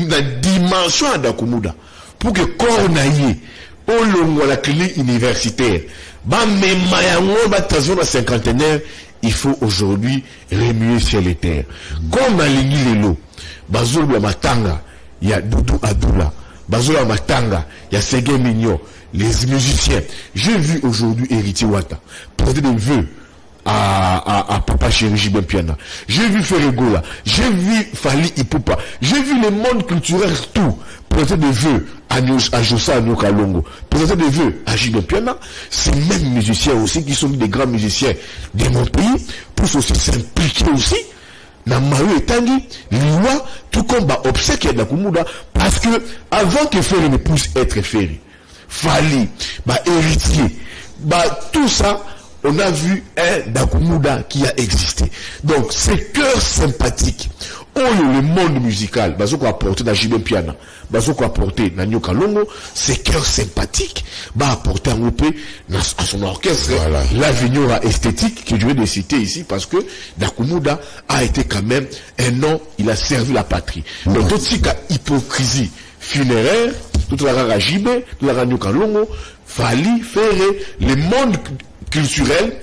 y a une dimension d'Akumuda. Pour que corps naïe, au la clinique universitaire, même la cinquantenaire, il faut aujourd'hui remuer sur les terres. Comme à l'Ingilelo, Bazou la Matanga, il y a Doudou Adoula. Bazola Matanga, il y a Ségué Mignon, les musiciens. J'ai vu aujourd'hui Héritier Wata porter des vœux à Papa Chéri Jibem Piana. J'ai vu Ferregola, j'ai vu Fali Ipupa, j'ai vu le monde culturel tout porter des vœux à Jossa, à Nyokalongo, porter des vœux à Jibem Piana. Ces mêmes musiciens aussi qui sont des grands musiciens de mon pays, pour aussi s'impliquer aussi. Na Maru et Tangi, Liwa, tout comme obsèque d'Akumuda, parce que avant que Ferry ne puisse être Ferry, Fali, héritier, tout ça, on a vu un d'Akumuda qui a existé. Donc, ces cœurs sympathiques, le monde musical, qu'on a apporté dans Jibem Piana, qu'on a apporté dans Nyoka Longo, ces cœurs sympathiques, apporter un OP à son orchestre, voilà. L'avenir esthétique que je vais citer ici, parce que Dakumuda a été quand même un nom, il a servi la patrie. Donc, toute cette hypocrisie funéraire, toute la rara Jibé, toute la rara Nyoka Longo, Fali, Ferré, le monde culturel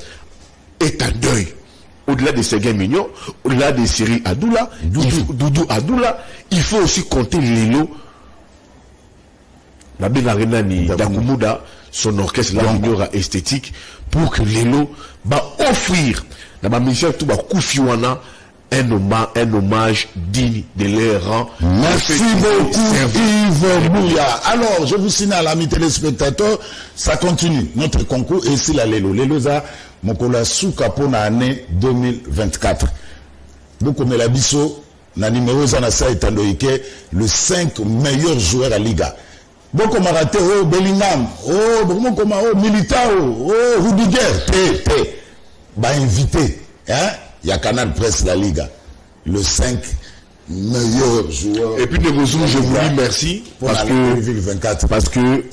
est en deuil. Au-delà de Séguin Mignon, au-delà de Série Adoula, Doudou Adoula, il faut aussi compter Lelo, la Benarena ni Dakumuda, son orchestre, la esthétique, pour que Lelo va offrir, dans ma mission, tout va Koufiwana, un hommage digne de leur rang. Merci beaucoup, Yves Bouya. Alors, je vous signale, amis téléspectateurs, ça continue. Notre concours est ici la Lelo. Lelo, ça, Mokola Souka pour l'année 2024. Donc, comme la biso, na numéro Zanasa et Tandoïke, le 5 meilleurs joueurs à Liga. Donc, comme raté, oh, Bellingham, oh, Militao, oh, Rudiger, invité, hein? Il y a Canal Presse la Liga, le 5 meilleurs joueurs. Et puis de vous, je vous dis merci parce que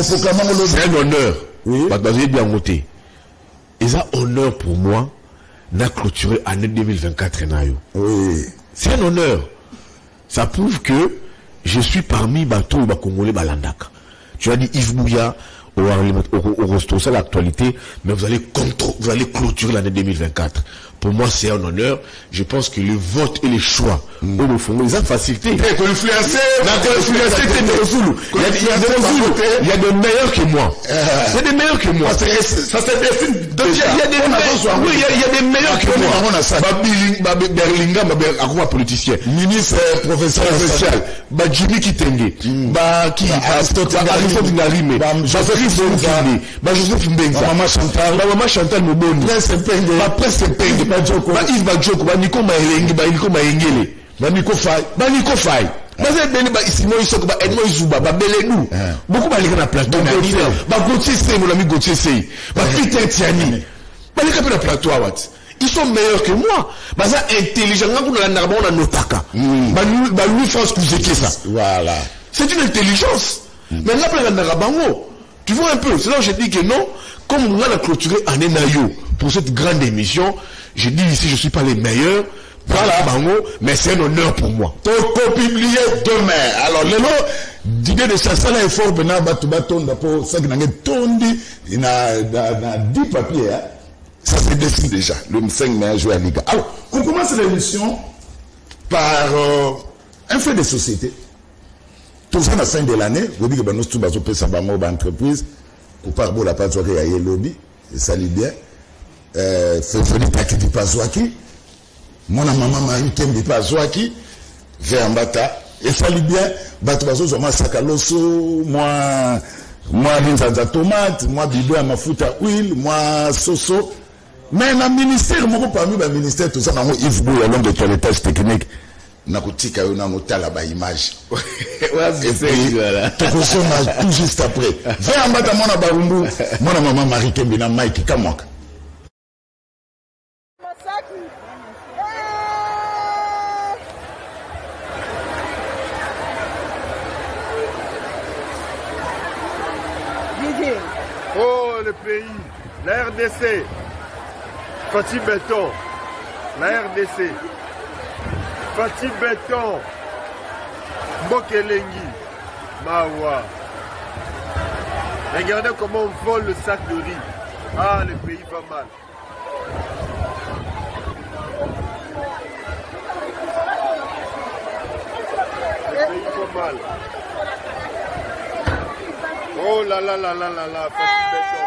c'est un honneur. Oui. Parce que bien voté. Et ça honneur pour moi n'a clôturé l'année 2024. Oui. C'est un honneur. Ça prouve que je suis parmi bateaux et Congolais balandaka. Tu as dit Yves Bouya au Rosto, c'est l'actualité, mais vous allez clôturer l'année 2024. Pour moi, c'est un honneur. Je pense que le vote et les choix, au fond, ils ont facilité. Il y a des meilleurs que moi. Il y a des meilleurs que moi. Ça c'est des meilleurs que moi. Berlinga, un politicien. Ministre, professeur, Jimmy Kitenge, Aristote Narime, Joseph Mbenza, Maman Chantal Moboni, Presse Penge, Yves Badjoko, Nico Maengele, Nico Fay. Beaucoup de plateau. Ils sont meilleurs que moi. Voilà. C'est une intelligence. Mais là, tu vois un peu. C'est là où je dis que non, comme on a clôturé en Enayo pour cette grande émission, je dis ici, je ne suis pas les meilleurs. Voilà, mais c'est un honneur pour moi. Pour publier demain. Alors, l'idée de ça, c'est l'effort pour ça qui n'a tondi, il y a 10 papiers. Ça se décide déjà. Le 5 mai, jouer à Liga. Alors, on commence l'émission par un fait de société. Tout ça, à la fin de l'année, vous dites que nous sommes tous les entreprises, pour parler de la part de la lobby, et ça lit bien. Février, t'as dit pas Zouaki. Mon maman m'a eu qu'elle dit pas Zouaki. Vers Mbata. Et ça lit bien. Batubazo, Zoma Sakaloso, moi, moi linza tomate, moi bidon à mafuta huile, moi soso. Mais dans le ministère, moi parmi le ministère tout ça, dans Yves Bouya long de toilettage technique, na kotika yo na motala ba image. Ouais, c'est voilà. Tout juste après. Viens en bas de mon abarumbu, mon maman Marie Kembina Mike Kamwaka. Oh, le pays, la RDC, Fatih Béton, la RDC, Fatih Béton, Mokelengi, Mawa. Regardez comment on vole le sac de riz. Ah, le pays va mal. Le pays va mal. Oh là là là là là là, Fatih Béton.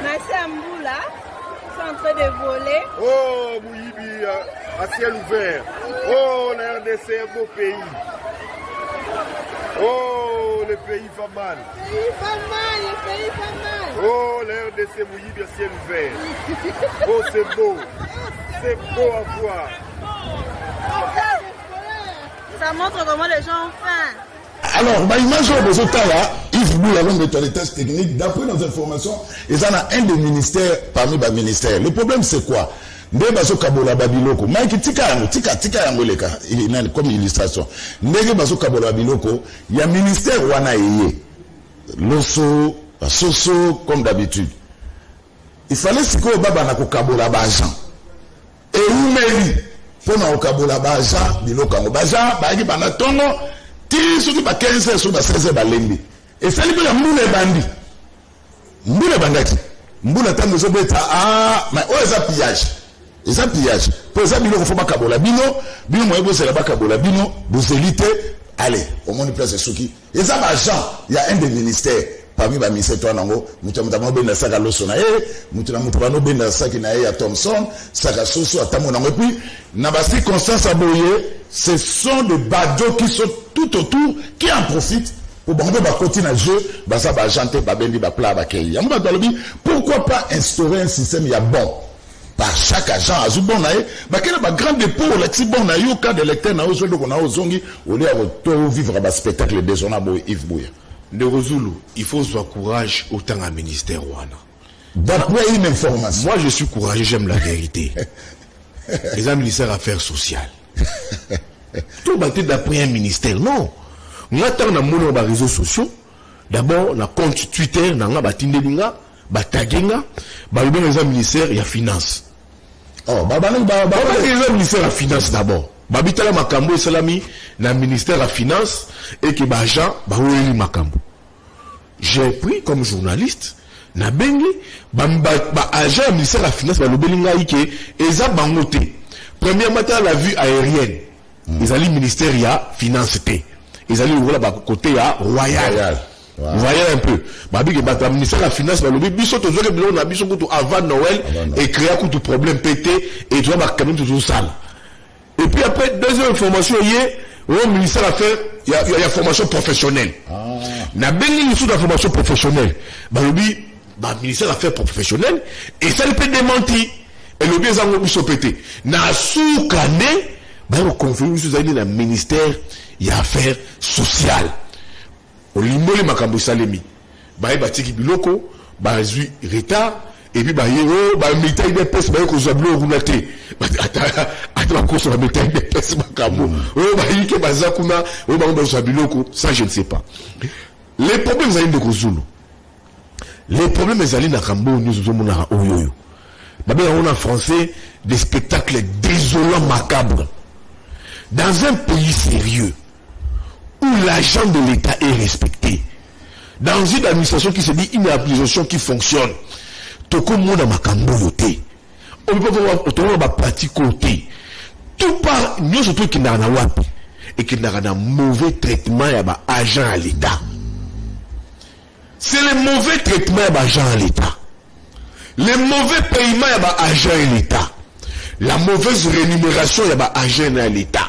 Merci à Mboula, ils sont en train de voler. Oh, Mouyibi, à ciel ouvert. Oh, la RDC, un beau pays. Oh, le pays va mal. Le pays va mal, le pays va mal. Oh, la RDC, Mouyibi, à ciel ouvert. Oh, c'est beau. C'est beau à voir. Ça montre comment les gens ont faim. Alors, bah, imagine aux autres là, Yves Bouya long de toilettage technique, d'après nos informations, ils en ont un des ministères parmi les ministères. Le problème c'est quoi? Ndé kabola babiloko. Mike tika yango leka. Comme illustration. Ndé baso kabola babiloko. Il y a ministère wana yeye. Loso, soso, comme d'habitude. Il fallait siko baba na kabola bajan. Et umeli. Pona kabola bajan, biloko yango. Bajan, baagi bana tongo. Ti soki ba 15 so ba 16 ba lembi. Et ça libère mbule bandi. Mbule bandaki. Mbule tango so beta mais o eza pillage. Eza pillage. Pour ça biloko faut ba kabola bino moye bo sela ba kabola bino, bozelite, allez, au monde place soki. Eza ba agent, il y a un des ministères parmi ba ministère toi nango, mutu be na saka loso na mutu no be na saki na ya Thomson, saka soso atamo nango puis na ba circonstance aboye. Ce sont des badauds qui sont tout autour, qui en profitent pour bomber ma côté na jeu, ça va chanter, va bendi, va plat, va kei. Pourquoi pas instaurer un système il y a bon par chaque agent à bon nae, quel est ma grande dépôt là si bon na yo cas de lecteur na ozo donc on a ozongi au lieu de vivre un spectacle déshonnable Yves Bouya. De Rozulu, il faut avoir courage autant à ministère wana. D'après une information. Moi je suis courageux, j'aime la vérité. Les ministères affaires sociales. Tout battu d'après un ministère, non. Nous attendons dans les réseaux sociaux. D'abord, na compte Twitter, na nga batindelinga, batagenga, les ministère, il y a finance. Oh, les ministère à finance d'abord. Babitala makambo salami na ministère à finance et que bajan baoueli makambo. J'ai pris comme journaliste na bengi agent ministère à finance balobelinga ike eza bangote. Premièrement, la vue aérienne. Ils allaient ministère ya finance té. Ils allaient ouvrir là côté ya royal. Royal un peu. Babi que le ministère de la finance va le biso to zoke bilo na biso kutu avant Noël et créer kutu problème pété et tu vas quand même tout sale. Et puis après deuxième information au ministère affaires il y a formation professionnelle. Na bengi sous la formation professionnelle. Babi ministère affaires professionnelles et ça il peut démentir. Et le bien zango biso pété. Na soukane on confirme sous le ministère il y a affaires sociales. Au limoli makambo salemi. Ba batiki biloko, ba réduit retard et puis ba yero ba métaille des pes ba ko zablo roulate. Attends ko sur la métaille des pes makambo. Oh ba yike bazakuna, oh ba ndo zabiloko, ça je ne sais pas. Les problèmes zali de Kozulu. Les problèmes zali na kambo nous zomona oyoyo. Ba on a en français des spectacles désolants macabres. Dans un pays sérieux où l'agent de l'État est respecté, dans une administration qui se dit une administration qui fonctionne, toko mona makambo yote, on peut pas voir ba pratique côté, tout part nous surtout qui n'a wapi et qui n'a un mauvais traitement ya ba agent à l'État. C'est le mauvais traitement ya ba agent à l'État, le mauvais paiement ya ba agent à l'État, la mauvaise rémunération ya ba agent à l'État.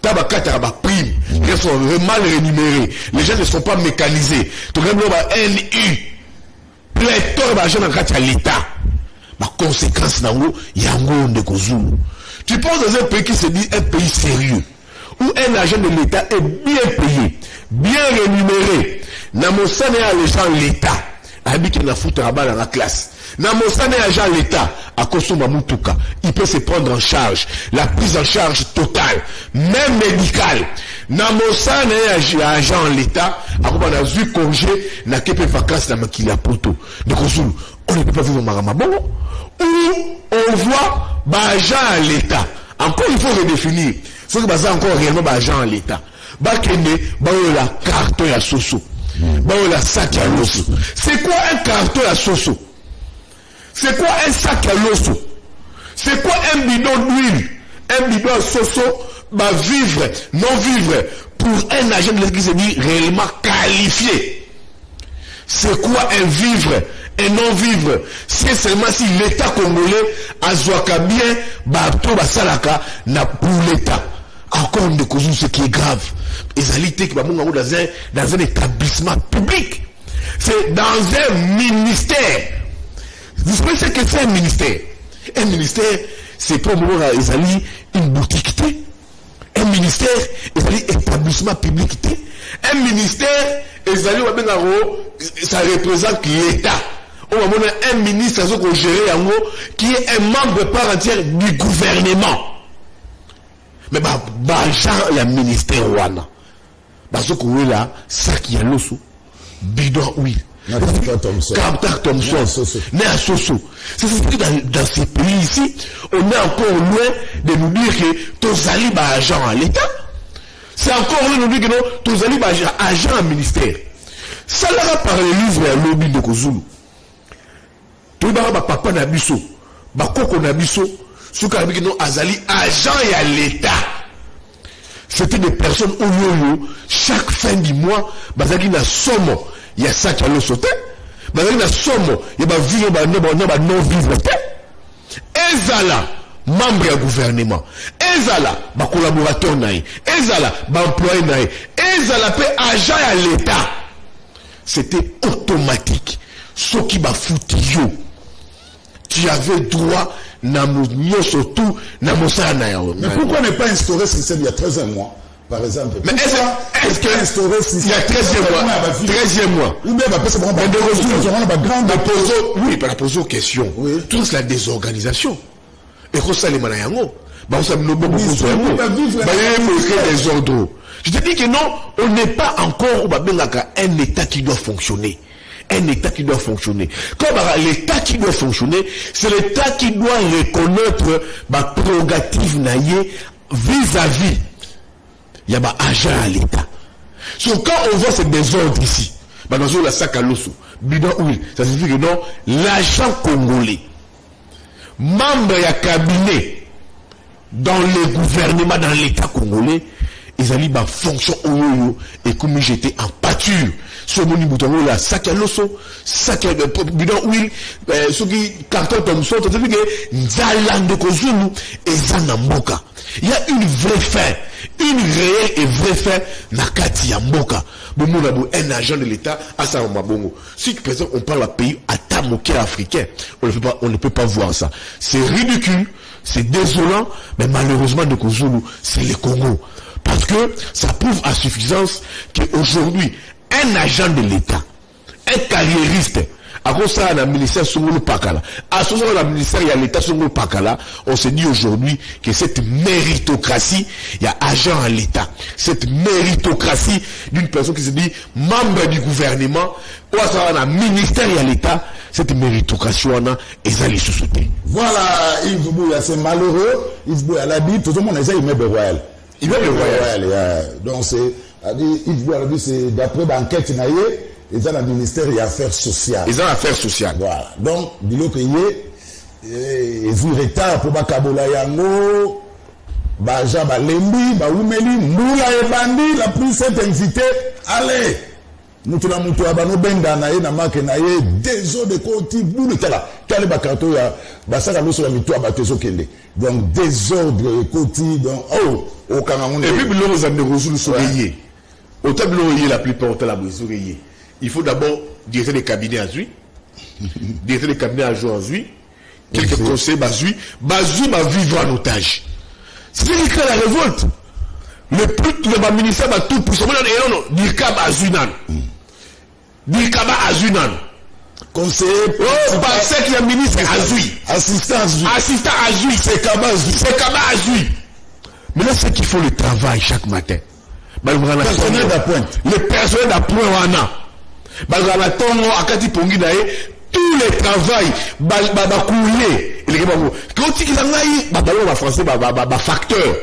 tabakata ba prime, ils sont mal rémunérés, les gens ne sont pas mécanisés. Tout le monde va NU, pléthore d'argent dans l'État. Ma conséquence nango yango de Kozulu. Tu penses dans un pays qui se dit un pays sérieux, où un agent de l'État est bien payé, bien rémunéré, namosane à l'agent l'État, habite na foutre à bas dans la classe. Namosane agent l'État, à Kosoma Mutuka, il peut se prendre en charge, la prise en charge totale, même médicale. Namosane agent l'État, à quoi on a vu congé, n'a qu'à faire vacances dans Makila Poto. De Kozulu, on ne peut pas vivre au Maramabongo. Où on voit agent à l'État. Encore il faut redéfinir. Ce que c'est encore réellement agent à l'État. Bakene, la carton à Soso. La sac à l'osso. C'est quoi un carton à Soso? C'est quoi un sac à l'osso? C'est quoi un bidon d'huile? Un bidon à Soso, vivre, non vivre, pour un agent de l'État qui se dit réellement qualifié. C'est quoi un vivre et non vivre? C'est seulement si l'État congolais a zouaka bien, bato basalaka na pour l'État. Encore une cause, ce qui est grave. Égalité qui va dans un établissement public. C'est dans un ministère. Vous savez ce que c'est un ministère? Un ministère, c'est pour moi une boutique. Un ministère, c'est un établissement public. Un ministère, ça représente l'État. On va donner un ministre qui est un membre part entière du gouvernement. Mais genre le ministère ouana. Parce que là, ça qui est l'osso, bidon oui. Captain Thompson, né à Soso. C'est ce que dans ces pays ici, on est encore loin de nous dire que tous allés agents à l'État. C'est encore loin de nous dire que non, tous allés agents à ministère. Ça là par le livre à lobby de Kozulu. Tout d'abord, papa Nabiso, Koko Nabiso, ce qu'on a dit que non, Azali agent et à l'État. C'était des personnes au yo chaque fin du mois, bazali na somo. Il y a ça qui a l'eau sauté. Mais il y a somme, il y a vivre, non vivre. Ezala, membre du gouvernement. Ezala, collaborateur naï. Ezala, employé naï. Ezala, agent à l'État. C'était automatique. Ce qui m'a foutu, tu avais droit, surtout, mais pourquoi ne pas instaurer ce système il y a 13 mois? Par exemple. Mais est-ce qu'il y a 13e mois? Ou bien, oui, par rapport aux questions. Tout c'est la désorganisation. Et que ça, les manayango. Des ordres. Je te dis que non, on n'est pas encore un État qui doit fonctionner. Un État qui doit fonctionner. Comme l'État qui doit fonctionner, c'est l'État qui doit reconnaître ma prérogative naïe vis-à-vis. Il y a un agent à l'État. So, quand on voit ces désordres ici, dans la sac à l'osso, bidon oui, ça signifie que non, l'agent congolais, membre du cabinet, dans le gouvernement, dans l'État congolais, ils allaient ma fonction au et comme j'étais en pâture. Ce moni bouton là, sac à l'osso, sac à bidon huile, ce qui carton Thompson, ça signifie que Nzalande Kozulu et Zanamboka. Il y a une vraie fin, une réelle et vraie fin, Nakati Yamboka. Un agent de l'État à sa mabongo. Si par exemple on parle à pays à Tamoké africain, on ne peut pas voir ça. C'est ridicule, c'est désolant, mais malheureusement de Kozulu, c'est le Congo. Parce que ça prouve à suffisance qu'aujourd'hui, un agent de l'État, un carriériste, à cause ça, la ministère Songolo Pakala, à ce moment, la ministère, il y a l'État Songolo Pakala, on se dit aujourd'hui que cette méritocratie, il y a agent à l'État. Cette méritocratie d'une personne qui se dit membre du gouvernement, ou à ça, la ministère, il y a l'État, cette méritocratie, on a, et ça, les sociétés. Voilà, Yves Bouya, c'est malheureux. Yves Bouya l'a dit, tout le monde a dit, il met le royal. Il met le royal. Donc, c'est, Yves Bouya l'a dit, c'est d'après l'enquête, ils ont le ministère des Affaires sociales. Ils ont affaires sociales. Voilà. Donc, dis-le que et vous retard pour Bakabola Yango, Baja Balembi, Baoumeli, Moula et Bandi, la plus cette invité, allez. mutuna mutu abano benda na ye na make na ye des eaux de côté boule tala tala ba carton ya basaka loso ya mitu abatezo kende donc désordre côté donc au kanango et puis biloko za ndeko zulu soreiller au tableau la plupart de la oreiller il faut d'abord directeur de cabinet à Zui directeur de cabinet à jour à Zui quelques conseils Bazui va vivre en otage c'est qui crée la révolte le plus de ministère va tout pour ce moment non Dirkaba Azunan Dirkaba Azunan conseiller parce qu'il y a ministre Azui assistant Azui c'est Kaba Azui mais là c'est qu'il faut le travail chaque matin personnel d'appoint le personnel d'appoint wana balgana tongo akati pongi na tous les travail ba couler il est bon quand il a ngai ba français ba facteur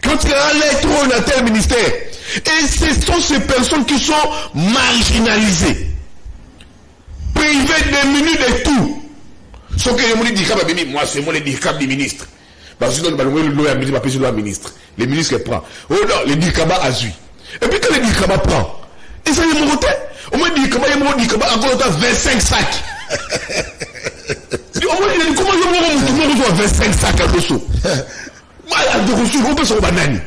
quand il a lettre dans tel ministère et ce sont ces personnes qui sont marginalisées privées de minutes de tout ce que je me dis moi c'est moi le handicap du ministre parce que le ministre les ministres prend oh non les dikaba azui et puis quand les dikaba prend et ça est monté au moins dikaba encore 25 sacs au moins comment je me 25 sacs à l'osso de reçu on peut se banani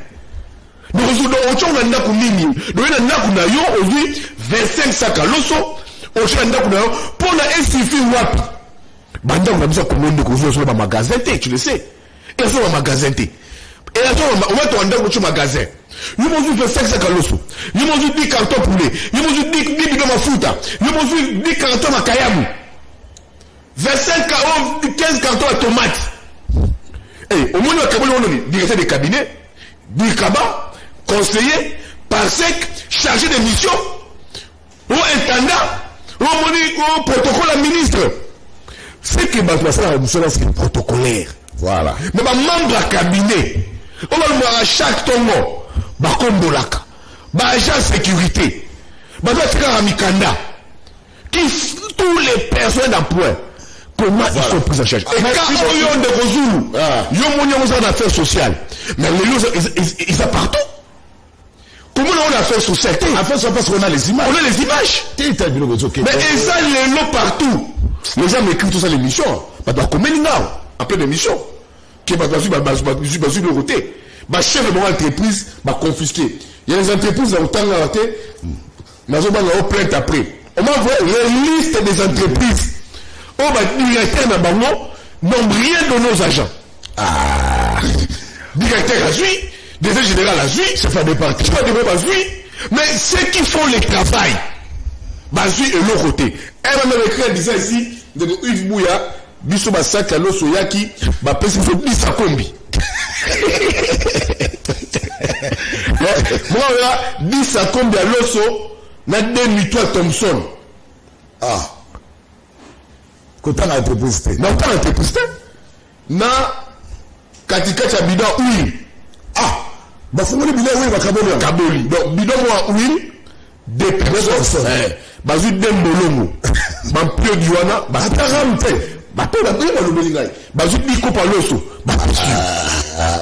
de reçu donc on a ndaku nini donc il a ndaku na yo aujourd'hui 25 sacs à l'osso on a ndaku na yo pour la SCF wapi banda on a besoin comme on ko sur ba magasin tu le sais et sur ba magasin et là on va toi ndaku sur magasin you must 25 sacs à l'osso you must 10 cartons poulet you must 10 bidons mafuta you must 10 cartons makayamu 25 15 cartons de tomates. Et au moins, on a directeur de cabinet, Dirkaba, conseiller, parsec, chargé de mission, ou intendant, ou protocole à ministre. C'est que c'est protocolaire. Voilà. Mais membre à cabinet, on va le voir à chaque tongo, Bakombolaka, agent sécurité, Mikanda, qui tous les personnes d'emploi. Comment ils sont pris en charge? Et quand on y a des Zulu, ils ont une affaire sociale. Mais ils sont partout. Comment on a une affaire sociale? Affaire sociale parce qu'on a les images. On a les images. Mais ils ont les lots partout. Les gens m'écrivent tout ça l'émission. Bah, doit combien en pleine émission. Qui va sur le côté. Bah, chef de mon entreprise, bah, confisqué. Il y a des entreprises dans le temps là, mais on va plainte après. On va voir les listes des entreprises. Oh, bah, directeur n'ont rien de nos agents. Directeur à Zui, directeur général à Zui, c'est pas des partis. C'est pas des à Zui, mais ceux qui font le travail, bah, Zui est l'autre côté. Elle m'a écrit en disant ici, de Yves Bouya, Bissou Bassaka, Losoyaki, bah, peut-être faut 10 à combi. Moi, là, 10 à combi à Loso, n'a deux toi Thompson. Quand on a été posté. Non, on a été posté. Na katikati ya bidon oui. Bafungoli bidon oui bakaboli. Kaboli. Donc bidon moi oui. Des personnes. Bazu dembolongo. Bampio diwana. Bataramte. Bato la bien le belingai. Bazu biko paloso.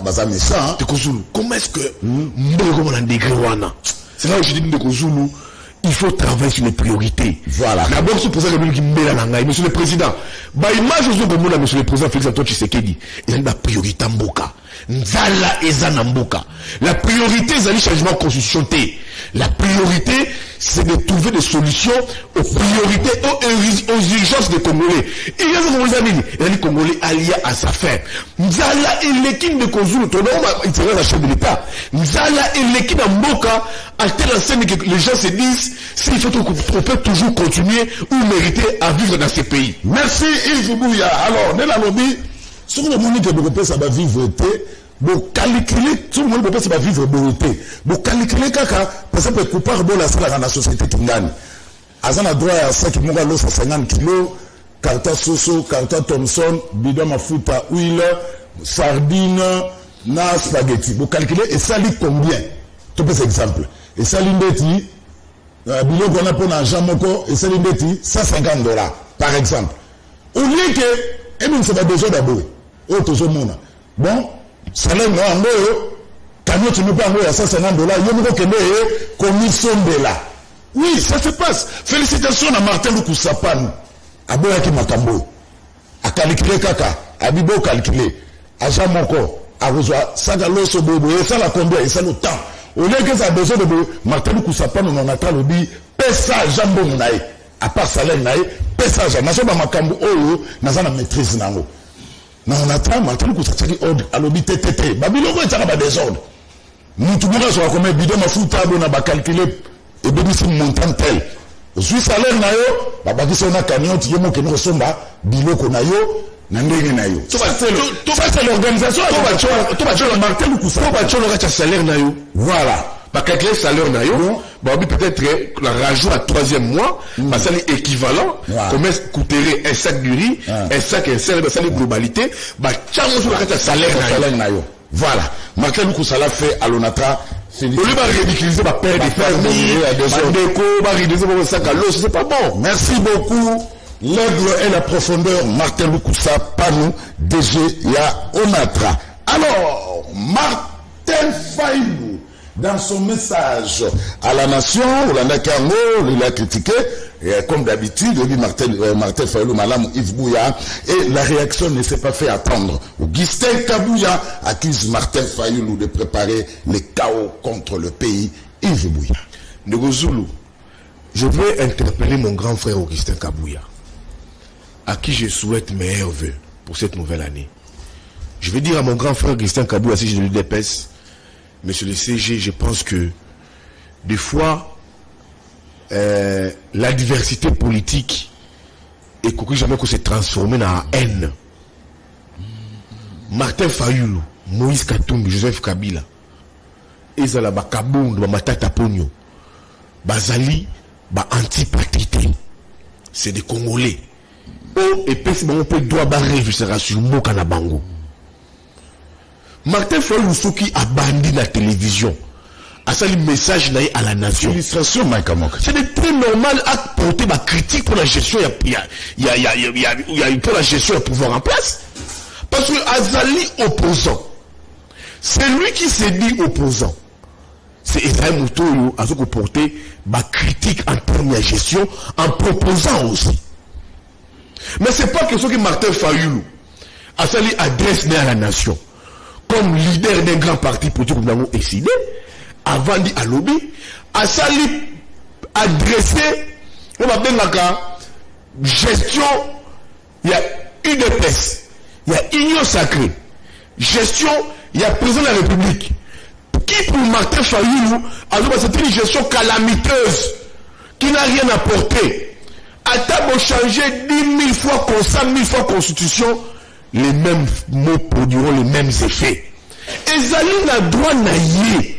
Baza méchant. De Kozulu. Comment est-ce que mbele comme on a dégré wana? C'est là où je dis de Kozulu. Il faut travailler sur les priorités. Voilà. D'abord, c'est pour ça que monsieur le président, bah, image aux monsieur le président Félix Antoine Tshisekedi, il y a une priorité en Mboka. Nzala ezana Mboka. La priorité, c'est le changement de constitution. La priorité, c'est de trouver des solutions aux priorités, aux urgences des Congolais. Et il y a des Congolais alliés à sa fin. Nzala et l'équipe de Kozulu, ton nom intéresse la chef de l'État. Nzala et l'équipe de Mboka, à telle enseigne que les gens se disent, s'il faut qu'on peut toujours continuer ou mériter à vivre dans ces pays. Merci Yves Bouya. Alors, dans la lobby, ce que le monde que ça va vivre, vous calculez, tout le monde peut se vivre beauté. Vous calculez kaka, par exemple, coupable de la salle dans la société Tingani. Azan a droit à 5 kg, 50 kg, carta soso, carta Thompson, bidon mafuta, huile, sardine, na spaghetti. Vous calculez, et ça lit combien? Tout petit exemple. Et ça lit bêti, bidon qu'on a pour un jamoko, et ça lit bêti, $150, par exemple. Au lieu que, et même c'est pas besoin d'abord. Oh, tout le monde. Bon, salaire moi en camion tu ne peux pas envoyer à $150, il y a une commission de là. Oui, ça se passe. Félicitations à Martin Lukusapanu. Aboyaki Makambo. A calculé kaka. A bibo calculé. A Jamoko. A Rosoa. Sagalo Sobobo. Et ça la combien? Et ça le temps. Au lieu que ça a besoin de Martin Lukusapanu, on a le dit, pesa Jambo Munaï. À part salaire Naï, pesa Jambo. Nasoba Makambo. Oh, n'a la maîtrise nango. On attend Martin Lukusapanu ordre. À l'obi TTT. Babilongo est à désordre. Nous tout le monde soit comme bidon ma fouta on a calculé. Et bien, c'est montant tel. Au Suisse, salaire, babaki son a camion, tu y a mon somba, bilo konayo, nandenge nayo. Ça, c'est l'organisation. Tu vas Martin Lukusa. Tu vas salaire nayo. Voilà. Bah, calculer salaire nayo. Bah, peut-être, la rajout à 3e mois, bah, ça est équivalent. Combien coûterait un sac du riz, un sac, un salaire, ça est globalité. Bah, tiens, on va salaire nayo. Voilà. Martin Lukusa l'a fait à l'Onatra. Au lieu de ridiculiser ma père des familles, c'est pas bon. Merci beaucoup. L'aigle et la profondeur, Martin Lukusa Panou, DG Ya Onatra. Alors, Martin Fayulu, dans son message à la nation, Olanda Kango, il a critiqué, et comme d'habitude, Martin Fayulu, Madame Yves Bouya, et la réaction ne s'est pas fait attendre. Augustin Kabouya accuse Martin Fayulu de préparer le chaos contre le pays. Yves Bouya. Negozulu, je veux interpeller mon grand frère Augustin Kabouya, à qui je souhaite meilleurs vœux pour cette nouvelle année. Je vais dire à mon grand frère Augustin Kabouya, si je le dépêche, monsieur le CG, je pense que des fois, la diversité politique et qu'on jamais qu'on s'est transformé en haine. Martin Fayulu, Moïse Katumbi, Joseph Kabila, Ezala Bakabound, Matata Pogno, Bazali, anti-patrité. C'est des Congolais. Oh, et puis on peut doit barrer, je serai sur Moka Bango. Martin Fayulu Souki a bandit la télévision. À ça, le message à la nation. C'est très normal à porter ma critique pour la gestion. Il y a pour la gestion du pouvoir en place. Parce que Azali opposant, c'est lui qui s'est dit opposant. C'est Israël Moutoyo à ce que porter ma critique en termes de gestion en proposant aussi. Mais c'est pas quelque chose que Martin Fayulu Azali adresse à la nation comme leader d'un grand parti politique comme nous avons décidé. Avant dit à lobby, à Sali adressé, on va bien la gestion, il y a UDPS, il y a Union Sacrée, gestion, il y a président de la République. Qui pour Martin Fayulu, c'est une gestion calamiteuse, qui n'a rien apporté. À table changer 10 000 fois comme 100 000 fois constitution, les mêmes mots produiront les mêmes effets. Et Zali n'a droit naïe.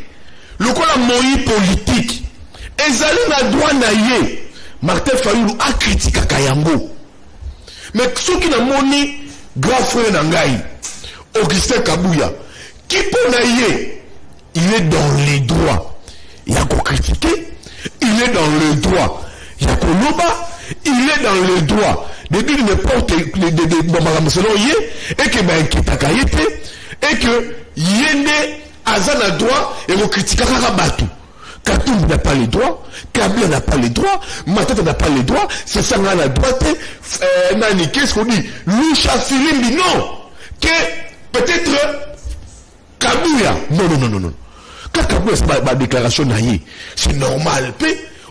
Le coup la moïe politique. Ezali na droit naïe. Martin Fayulu a critiqué Kayango. Mais ceux qui n'ont moni grand frère Nangaï, Augustin Kabouya, qui peut naïe, il est dans les droits. Il y a qu'à critiquer. Il est dans le droit. Il y a qu'à loba. Il est dans le droit. De dire n'importe et que ben qui t'a et que yende azana droit et vous critiquez Karabatu. Katumbi n'a pas les droits, Kabila n'a pas les droits, Matata n'a pas les droits, c'est ça n'a la droite, Nani, qu'est-ce qu'on dit? Loucha Filimbi, non! Que peut-être Kabila, non. Quand Kabila c'est ma déclaration naïe, c'est normal,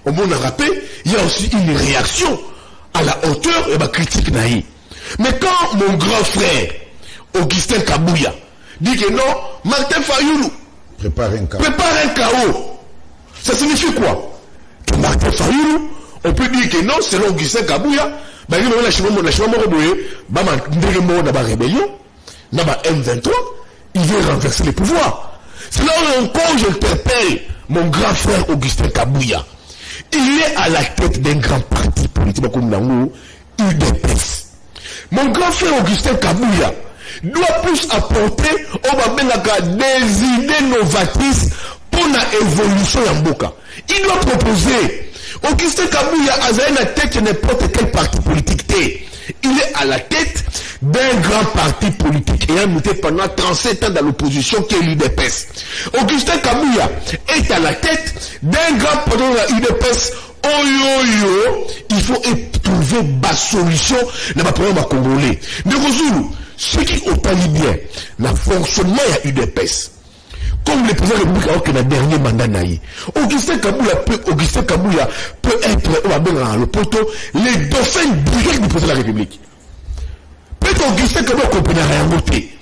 au monde arabe, il y a aussi une réaction à la hauteur et ma critique naïe. Mais quand mon grand frère, Augustin Kabouya, dit que non, Martin Fayulu prépare un chaos. Ça signifie quoi? Que Martin Fayulu, on peut dire que non, selon Augustin Kabouya, la rébellion, M23, il veut renverser les pouvoirs. C'est là encore je interpelle mon grand frère Augustin Kabouya. Il est à la tête d'un grand parti politique comme UDPS. Mon grand frère Augustin Kabouya doit plus apporter des idées novatrices pour l'évolution en Boka. Il doit proposer. Augustin Kabouya a la tête de n'importe quel parti politique. Il est à la tête d'un grand parti politique ayant muté pendant 37 ans dans l'opposition qui est l'UDPS. Augustin Kabouya est à la tête d'un grand parti de l'UDPS il faut trouver ma solution dans ma problème congolais. De Zulu, ce qui au bien, le fonctionnement il y a UDPS. Comme le président de la République a eu le dernier mandat naïe. Augustin Kabila peut être le poteau, les dauphins directs du président de la République. Peut-être Augustin Kabila comprend rien voter.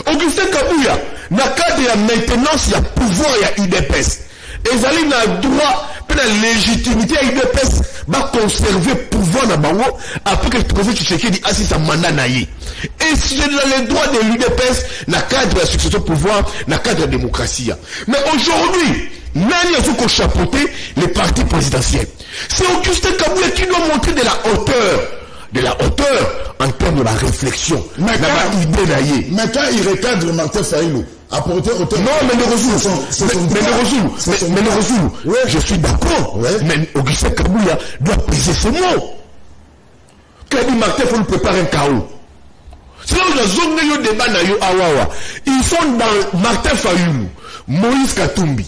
Augustin Kabila, dans le cadre de la maintenance, il y a pouvoir, il y a UDPS. Et ils ont le droit, la légitimité à UDPS, va conserver le pouvoir dans le Bango, après que le président Tshisekedi a assis sa mandat naïe. Et si j'ai le droit de l'UDPS, dans le cadre de la succession au pouvoir, dans le cadre de la démocratie. Mais aujourd'hui, même il y a chapeauté les partis présidentiels. C'est Augustin Kabila qui doit montrer de la hauteur en termes de la réflexion. Mais quand il recadre Martin Fayulu, apporter autant. Non, mais le Rosulu, je suis d'accord. Ouais. Mais Augustin Kabila doit peser ses mots. Quand il dit Martin Fayulu prépare un chaos. C'est là où la zone de débat na yo awawa. Ils sont dans Martin Fayulu, Moïse Katumbi,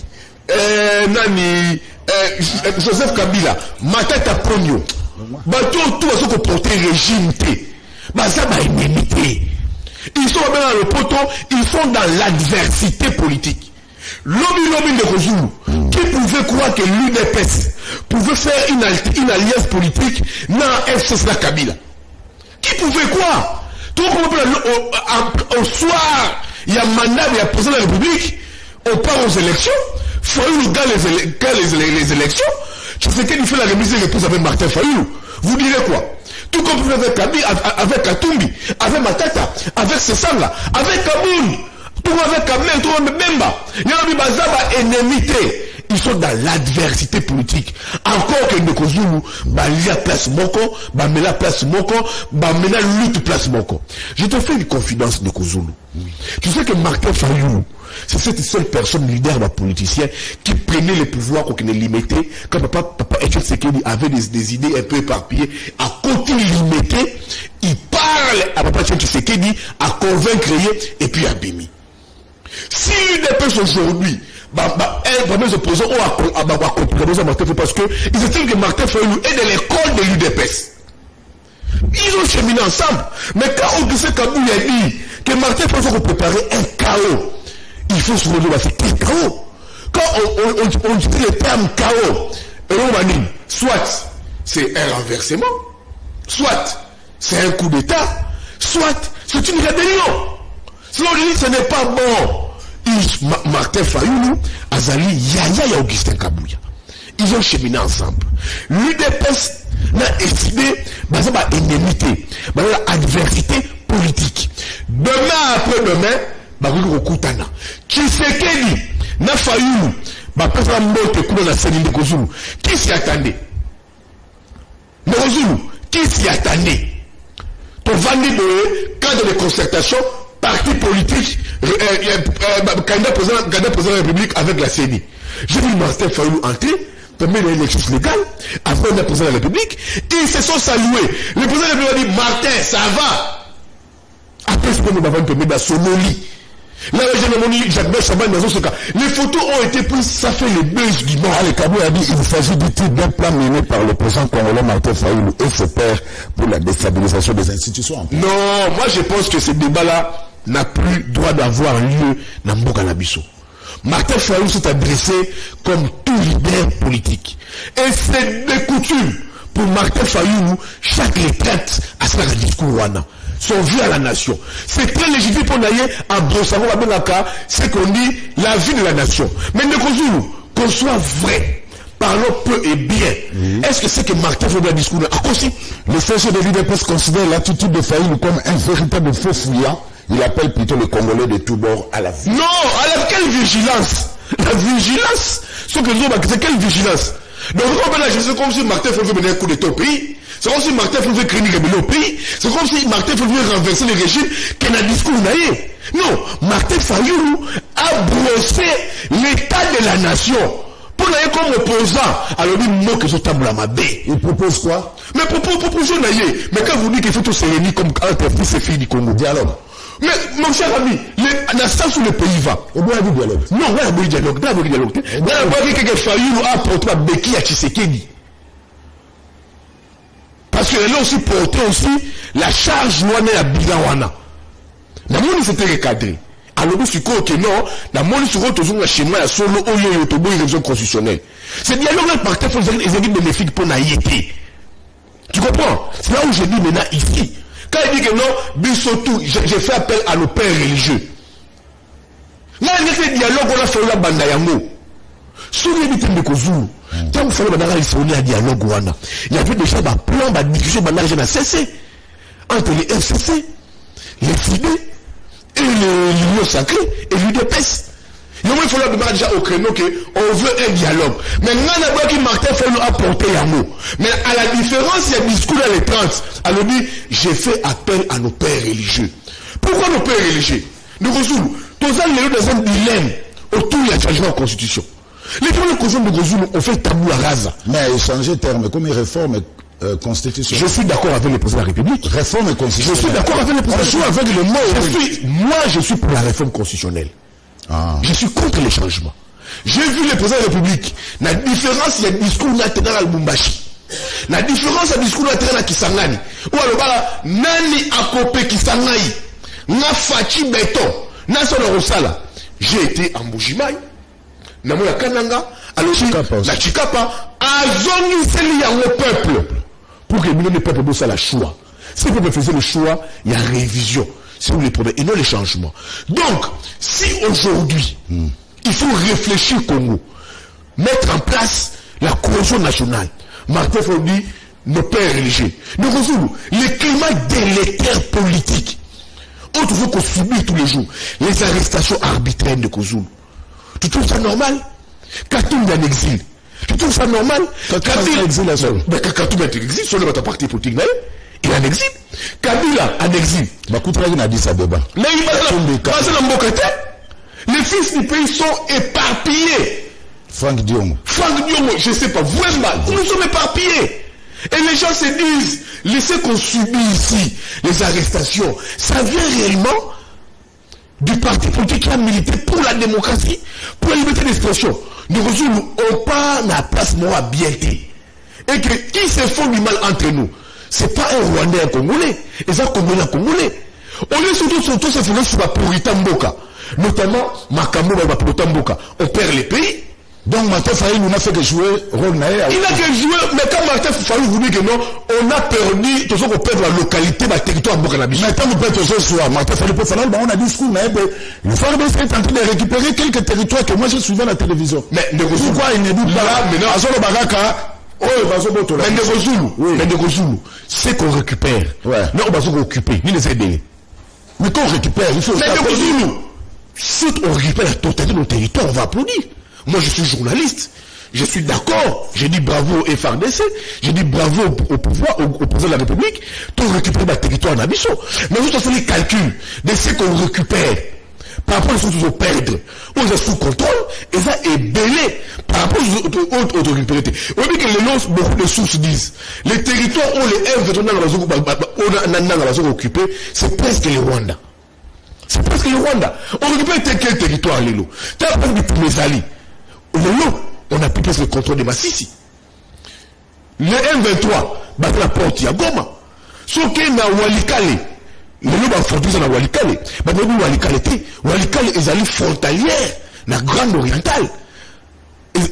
Joseph Kabila, Matata Ponyo. Bato tout à ce qu'on porte régime T. Ça va indemnité. Ils sont dans le poteau, ils sont dans l'adversité politique. L'homme de Kozulu, qui pouvait croire que l'UDPS pouvait faire une alliance politique dans FCC Kabila. Qui pouvait croire? Tout au soir, il y a un mandat, il y a président de la République, on part aux élections, Fayulu gagne les élections, tu sais qu'il fait la remise de l'épouse avec Martin Fayulu. Vous direz quoi? Tout comme vous avec Kabila, avec Katumbi, avec Matata, avec Sessanga, avec Kaboun, tout avec Kamel, tout avec Bemba. Il y a un bazaba ennemité. Ils sont dans l'adversité politique. Encore que Ndekozulu, il y a place Moko, il y a place Moko, il y a lutte place Moko. Je te fais une confidence, Ndekozulu. Tu sais que Martin Fayulu, c'est cette seule personne leader, politicien, qui prenait le pouvoir qu'on est limité. Quand papa Etienne Tshisekedi avait des idées un peu éparpillées, à côté limité, il parle à papa Etienne Tshisekedi à convaincre et puis à Bimi. Si l'UDPS aujourd'hui, un premier opposant à Martin parce que ils estiment que Martin Fayulu est de l'école de l'UDPS. Ils ont cheminé ensemble. Mais quand Augustin Kabila dit que Martin Fayulu faut préparer un chaos, il faut se relever à ce chaos. Quand on dit le terme chaos, soit c'est un renversement, soit c'est un coup d'État, soit c'est une rébellion. Sinon on dit ce n'est pas bon. Martin Fayulu, Azali, Yaya et Augustin Kabila. Ils ont cheminé ensemble. L'UDPS n'a décidé de indemnité, adversité politique. Demain après demain, Tshisekedi n'a Fayulu, qui s'y attendait? Qui s'y attendait? Pour vendre de cadre de concertation, parti politique, candidat président de la République avec la CENI. J'ai vu Martin Fayulu entrer, permet l'élection légale, avec le président de la République, ils se sont salués. Le président de la République a dit, Martin, ça va. Après, ce qu'on nous avons permis dans son lit. Là, les photos ont été prises, ça fait le buzz du monde. Le Kabila a dit il s'agit du titre d'un plan mené par le président congolais Martin Fayulu et ses pairs pour la déstabilisation des institutions. Non, moi je pense que ce débat-là n'a plus droit d'avoir lieu dans Mboka Nabiso. Martin Fayulu s'est adressé comme tout leader politique. Et c'est de coutume pour Martin Fayulu, chaque retraite à ce discours wana. Sont vus à la nation. C'est très légitime pour d'aller à Brossavo Babelaka, c'est qu'on dit la vie de la nation. Mais qu'on soit vrai, parlons peu et bien. Est-ce que c'est que Martin fait un discours à aussi? Le chef de l'UDPS considère l'attitude de Fayulu comme un véritable faux fuyant. Il appelle plutôt les Congolais de tous bords à la vie. Non, à la quelle vigilance? La vigilance? C'est quelle vigilance? Donc, c'est comme si Martin Fayulu venait un coup d'état au pays. C'est comme si Martin Fayulu veut créer au pays. C'est comme si Martin Fayulu veut renverser le régime qui a un discours naïf. Non, Martin Fayulu a brossé l'état de la nation. Pour l'aller comme opposant, alors il dit non que ce tableau à il propose quoi? Mais proposition naïf. Mais quand vous dites qu'il faut tout se réunir comme entre fils et filles du Congo, dialogue. Mais mon cher ami, l'instance où le pays va. On doit avoir dialogue. Non, on doit avoir dialogue. On doit avoir dialogue. On doit avoir quelqu'un Fayulu a apporté à Beki à Tshisekedi. elle a aussi porté aussi la charge wana ya bilawana. La moni c'était recadré. Alors nous suppose que non, la moni sur autre zone chez moi la solo oyo yotobo révision constitutionnelle. C'est dialogue là par téléphone les équipes bénéfiques pour naïté. Tu comprends? C'est là où je dis maintenant ici. Quand il dit que non, bisotou, j'ai fait appel à nos pères religieux. Là, il y a fait dialogue, on a fait la banda yango. Sur les bitaines de Kozou, tant que fallait bandara il y a dialogue wana. Il y avait déjà un plan, une discussion bandara j'ai cessé entre les FCC, les FIDE et l'Union sacrée et l'UDPS. Il faut déjà au créneau qu'on veut un dialogue. Mais maintenant, qui Martin Fayulu a porté un mot. Mais à la différence, il y a un discours dans les 30. Alors dit, j'ai fait appel à nos pères religieux. Pourquoi nos pères religieux? Nous Gozoulou, tous les dans un dilemme autour de la changement de la constitution. Les premiers causes de Gozoulou ont fait tabou à rasa. Mais changer de terme, comme une réforme constitutionnelle. Je suis d'accord avec le président de la République. Réforme constitutionnelle. Je suis d'accord avec le président. Je suis avec le mot. Moi, je suis pour la réforme constitutionnelle. Ah. Je suis contre les changements. J'ai vu le président de la République. La différence, il y a un discours national à Lubumbashi. La différence, il y a un discours national à Kisangani. Ou alors, nani akopé Kisangani. Na fachi beton. Na solo rosala. J'ai été en Boujimaï. Na moya Kananga. Alors, la Chikapa. Azoni seli ya au peuple. Pour que le peuple bosse la choix. Si le peuple faisait le choix, il y a révision. C'est où les problèmes et non les changements. Donc, si aujourd'hui, il faut réfléchir Congo, mettre en place la cohésion nationale, Martin Fayulu dit, nos pères religieux, nous résolvons le climat délétère politique, autre chose qu'on subit tous les jours, les arrestations arbitraires de Kozulu. Tu trouves ça normal? Katoum est en exil. Tu trouves ça normal? Katoum est en exil. Mais Katoum est en exil, sur le parti politique, il est en exil. Kabila en exil. Bakoutragi n'a dit ça débat. Mais il va les fils du pays sont éparpillés. Franck Diongo, je ne sais pas, vraiment, nous sommes éparpillés. Et les gens se disent, laissez qu'on subit ici les arrestations. Ça vient réellement du parti politique qui a milité pour la démocratie, pour la liberté d'expression. Nous résolvons pas la place moi bien. Et que qui se font du mal entre nous? C'est pas un Rwandais, un Congolais. Et ça, Congolais, un Congolais. On est surtout se faisant sur la Purita Mboka. Notamment, Makambo, Purita Mboka. On perd les pays. Donc, Martin Fayulu n'a fait que jouer rôle naïf. Il n'a que jouer, mais quand Martin Fayulu vous dit que non, on a perdu, tout ce qu'on perd la localité, le territoire Mboka Nabiso. Mais quand nous perdons ce soir, Martin Fayulu peut faire, on a dit ce coup, mais le FARDC est en train de récupérer quelques territoires que moi je suivais à la télévision. Mais pourquoi il ne dit pas là, maintenant, à Zolo Baraka, mais de Gozoulou, c'est qu'on récupère. Non, on va se récupérer, ni les aider. Mais quand on récupère, il faut. Mais de Gozoulou, si on récupère la totalité de nos territoires, on va applaudir. Moi, je suis journaliste. Je suis d'accord. J'ai dit bravo au FARDC. J'ai dit bravo au pouvoir, au président de la République. Tout récupérer le territoire en Abisso. Mais vous avez les calculs de ce qu'on récupère. Par rapport aux choses qu'on perd, on est sous contrôle, et ça est belé par rapport aux autres récupérités. On dit que beaucoup de sources disent, les territoires où les F-21 occupés, c'est presque le Rwanda. C'est presque le Rwanda. On récupère quel territoire, Lélo? Tu as parlé du Pumezali. Lélo, on a pris presque le contrôle de Massissi. Le M23, battre la porte, il y a Goma. Sauf qu'il y a Walikale. Le lieu fortifié dans Walikale. Mais nous, Walikale est allé frontalière, la Grande Orientale.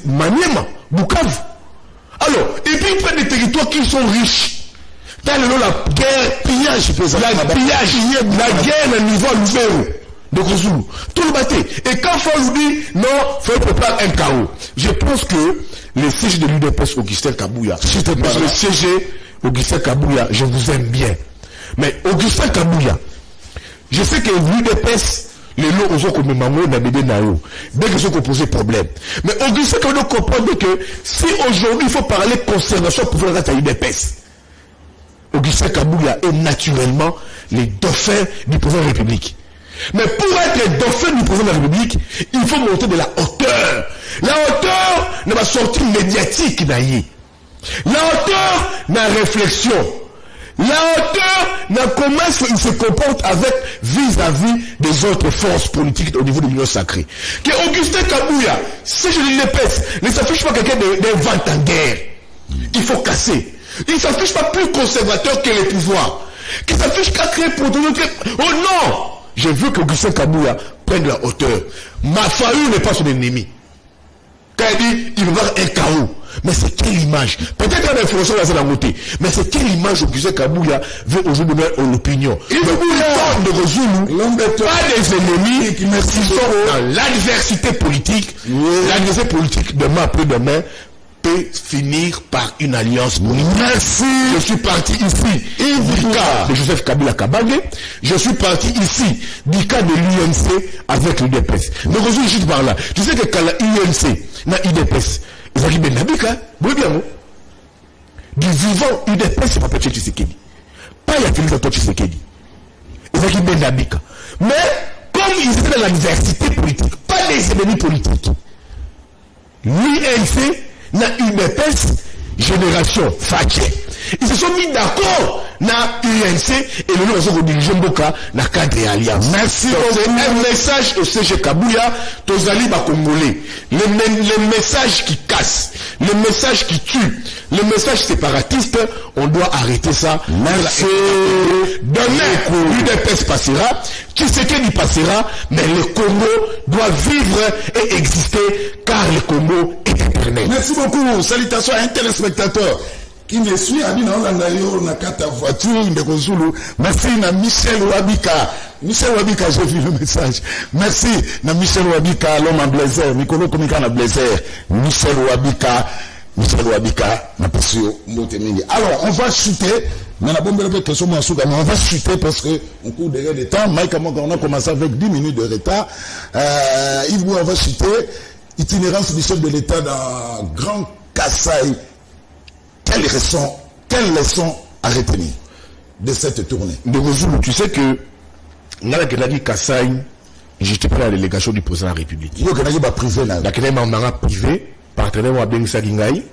Maniema, Bukavu. Alors, et puis, il prend des territoires qui sont riches. T'as le nom la guerre, pillage, la guerre au niveau Louvero. Donc, tout le bâti. Et quand Fayulu dit, non, il faut préparer un chaos. Je pense que le siège de l'UDPS Augustin Kabouya, le siège Augustin Kabouya, je vous aime bien. Mais Augustin Kabouya, je sais que l'UDPS, les lots aux autres comme Maman n'a bédé Nao, dès qu'ils ont posé problème. Mais Augustin Kabouya comprend que si aujourd'hui il faut parler conservation pour faire la l'UDPS, Augustin Kabouya est naturellement les dauphins du président de la République. Mais pour être dauphin du président de la République, il faut monter de la hauteur. La hauteur n'est pas sortie médiatique d'ailleurs. La hauteur n'a réflexion. La hauteur n'a comment il se comporte avec vis-à-vis des autres forces politiques au niveau de l'Union sacrée. Que Augustin Kabouya, si je dis l'UDPS, ne s'affiche pas quelqu'un d'invente en guerre. Il faut casser. Il ne s'affiche pas plus conservateur que les pouvoirs. Qui s'affiche qu'à créer pour donner... Oh non! Je veux que Augustin Kabouya prenne la hauteur. Mafayu n'est pas son ennemi. Quand il dit, il va avoir un chaos. Mais c'est quelle image? Peut-être qu'il y a l'information dans la montée. Mais c'est quelle image Augustin Kabouya veut aujourd'hui mettre en opinion? Il veut de Rosulu, pas des ennemis qui sont dans l'adversité politique. L'adversité politique, demain après demain, peut finir par une alliance politique. Merci. Je suis parti ici du cas de Joseph Kabila Kabange. Je suis parti ici du cas de l'UNC avec l'UDPS. Mais Rosulu juste par là. Tu sais que quand la UNC n'a UDPS, ils ont dit Ben Nabika, oui bien, du vivant UDPS, c'est pas Petit Tshisekedi. Pas il y a Félix Antoine Tshisekedi. Ils ont dit Ben Nabika. Mais comme ils étaient dans l'adversité politique, pas des ennemis politiques, l'UNC n'a UDPS génération Faché. Ils se sont mis d'accord na UNC et le nom de dirigeant Mboka na cadre et alliance. Merci. C'est un message au CG Kabouya, Tozali Bakongolais. Les messages qui cassent, les messages qui tuent, les messages séparatistes, on doit arrêter ça. Merci. Demain, l'UDPS passera, Tshisekedi passera, mais le Congo doit vivre et exister car le Congo est éternel. Merci beaucoup. Salutations à un téléspectateur qui me suit à la voiture de Kozulu. Merci à Michel Wabika. Michel Wabika, j'ai vu le message. Merci à Michel Wabika, l'homme en blazer. Mikolo Komika en blazer. Michel Wabika, n'a pas su Motemini. Alors, on va chuter. On va chuter parce que on court derrière le temps. Mike Amoga, on a commencé avec 10 minutes de retard. Yves, on va chuter. Itinérance du chef de l'État dans Grand Kasaï. Quelle leçon à retenir de cette tournée? De Rosulu, tu sais que dans la Kenadi Kasaï, j'étais prêt à la délégation du président de la République. Il y a un privé là. La Kenadi privé, partenaire à Ben Sagingaï.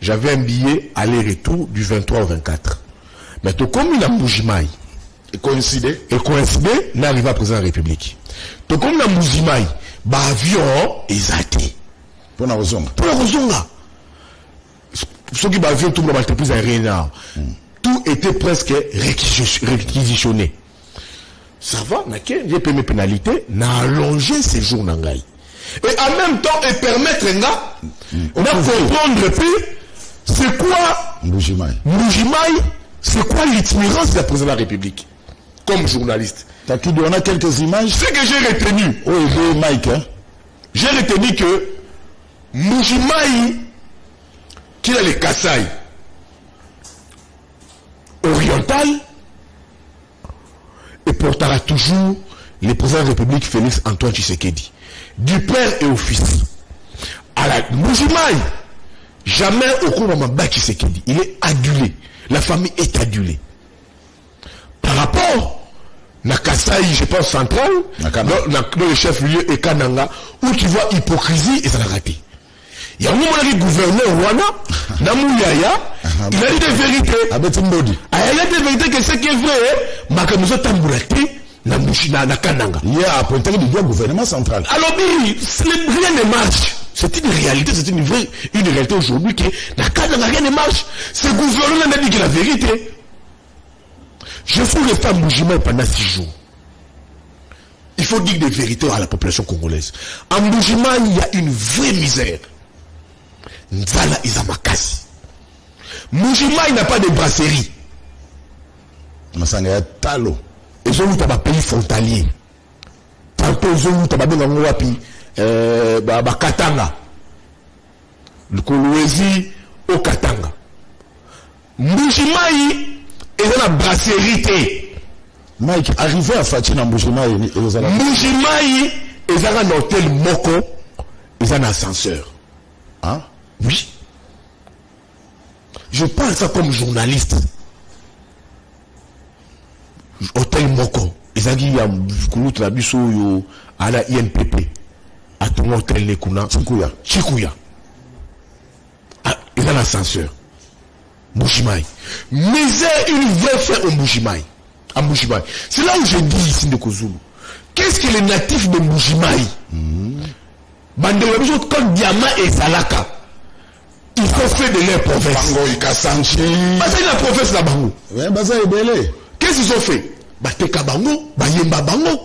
J'avais un billet aller-retour du 23 au 24. Mais tout comme il a Moujimaï, et coïncidé, n'arrive à président de la République. Tout comme il a Moujimaï, avion, exacté. Pour la raison. Ceux qui avaient tout le entreprise aérienne, tout était presque réquisitionné. Ça va, j'ai payé mes pénalités, n'a allongé ces jours n'angaï. Et en même temps, et permettre on a comprendre plus, c'est quoi Moujimaï, c'est quoi l'itinérance de la présidente de la République, comme journaliste. On a quelques images. Ce que j'ai retenu, Mike, hein? J'ai retenu que Moujimaï, qu'il a les Kasaï oriental, et portera toujours le président de la République Félix Antoine Tshisekedi, du père et au fils. À la Moujimaï, jamais au cours de Mamba Tshisekedi, il est adulé. La famille est adulée. Par rapport à Kasaï, je pense central, dans le chef-lieu et Kananga, où tu vois hypocrisie et ça l'a raté. Il y a un moment où le gouverneur Rwanda, Namouyaya, il a dit des vérités. Il a dit des vérités que ce qui est vrai, Makamuso Tambourati, na Kananga. Il y a un point de gouvernement central. Alors, rien ne marche. C'est une réalité, c'est une réalité aujourd'hui que na Kananga, rien ne marche. Ce gouvernement n'a dit que la vérité. Je suis resté à Moujimaï pendant 6 jours. Il faut dire des vérités à la population congolaise. À Moujimaï, il y a une vraie misère. Nzala Izamakasi. Moujimaï n'a pas de brasserie. Masanga Talo. Ils ont eu un pays frontalier. Tantôt ils ont eu un Katanga. Le Kolwezi au Katanga. Moujimaï est dans la brasserie. Mike, arrivé à Fatina Moujimaï. Moujimaï est dans un hôtel Moko. Ils ont un ascenseur. Hein? Oui. Je parle ça comme journaliste. Hôtel Moko. Ils ont dit à la INPP. À ton hôtel Nekuna. Chikuya. Ils ont un ascenseur. Moujimaï. Misère une vraie fait au Moujimaï. À Moujimaï. C'est là où je dis ici de Kozulu. Qu'est-ce que les natifs de Moujimaï? Quand Diama et Salaka. ils sont faits de leur province. Bango Ikasanchi. C'est la province là bango. Ouais, baza ebele. Qu'est-ce qu'ils ont fait? Bateka bango, bayemba bango.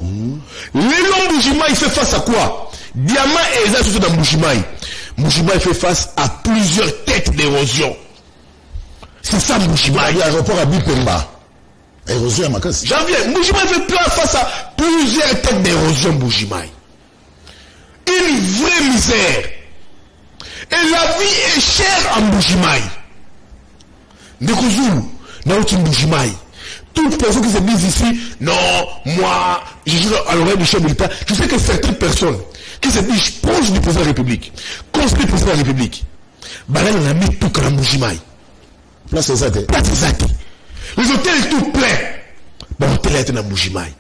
Les longs Mbujimaï fait face à quoi? Diamant et Eza sont dans Mbujimaï. Mbujimaï fait face à plusieurs têtes d'érosion. C'est ça Mbujimaï. Il y a aéroport à Bipemba. Érosion à Makassi. J'en viens. Mbujimaï fait plein face à plusieurs têtes d'érosion Mbujimaï. Une vraie misère. Et la vie est chère en Mbujimaï. Nekozulu, Naouti Mbujimaï. Toutes personnes qui se disent ici, non, moi, je suis à l'oreille du chef militaire. Je sais que certaines personnes qui se disent proches du président de la République, conseillers du président de la République, Balal on a mis tout comme Mbujimaï. Place Zate. Place Zate. Les hôtels tout pleins. Bon, hôtel est dans Mbujimaï.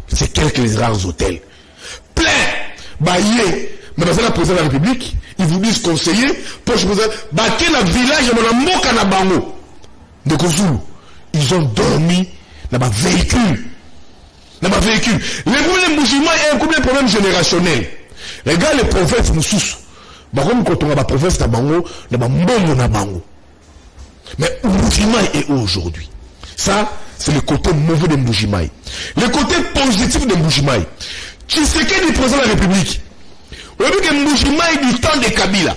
C'est quelques rares hôtels. Plein. Baillé. Mais dans le président de la République, ils vous disent conseiller, pour je vous dire, baquer le village de mon amour Kanabango. De Kozulu. Ils ont dormi dans ma véhicule. Dans ma véhicule. Les Mbujimaï ont un problème générationnel. Regarde les provinces Moussous. Bah, comme quand on a la province de Bango, on a Mbongo na Bango. Mais Mbujimaï est où aujourd'hui? Ça, c'est le côté mauvais de Mbujimaï. Le côté positif de Mbujimaï. Tshisekedi du président de la République. Vous avez vu que Mbujimaï du temps de Kabila,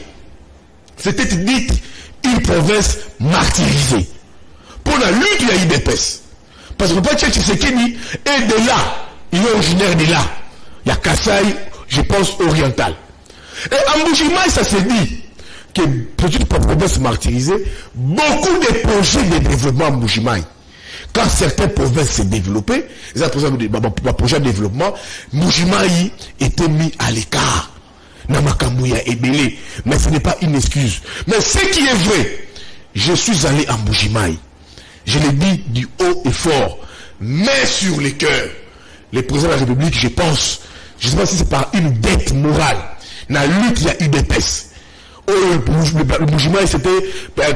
c'était dit une province martyrisée. Pour la lutte, il y a eu des pèses. Parce que pas Tshisekedi est de là. Il est originaire de là. Il y a Kasaï, je pense, oriental. Et en Mbujimaï, ça se dit que petite province martyrisée, beaucoup de projets de développement en Mbujimaï. Quand certaines provinces s'est développées, les projets de développement, Mbujimaï était mis à l'écart. Namakamouya est belé. Mais ce n'est pas une excuse. Mais ce qui est vrai, je suis allé en Mbujimaï. Je l'ai dit du haut et fort. Mais sur les cœurs. Les présidents de la République, je pense, je ne sais pas si c'est par une dette morale. Dans la lutte, il y a eu des pèses. Le Mbujimaï, c'était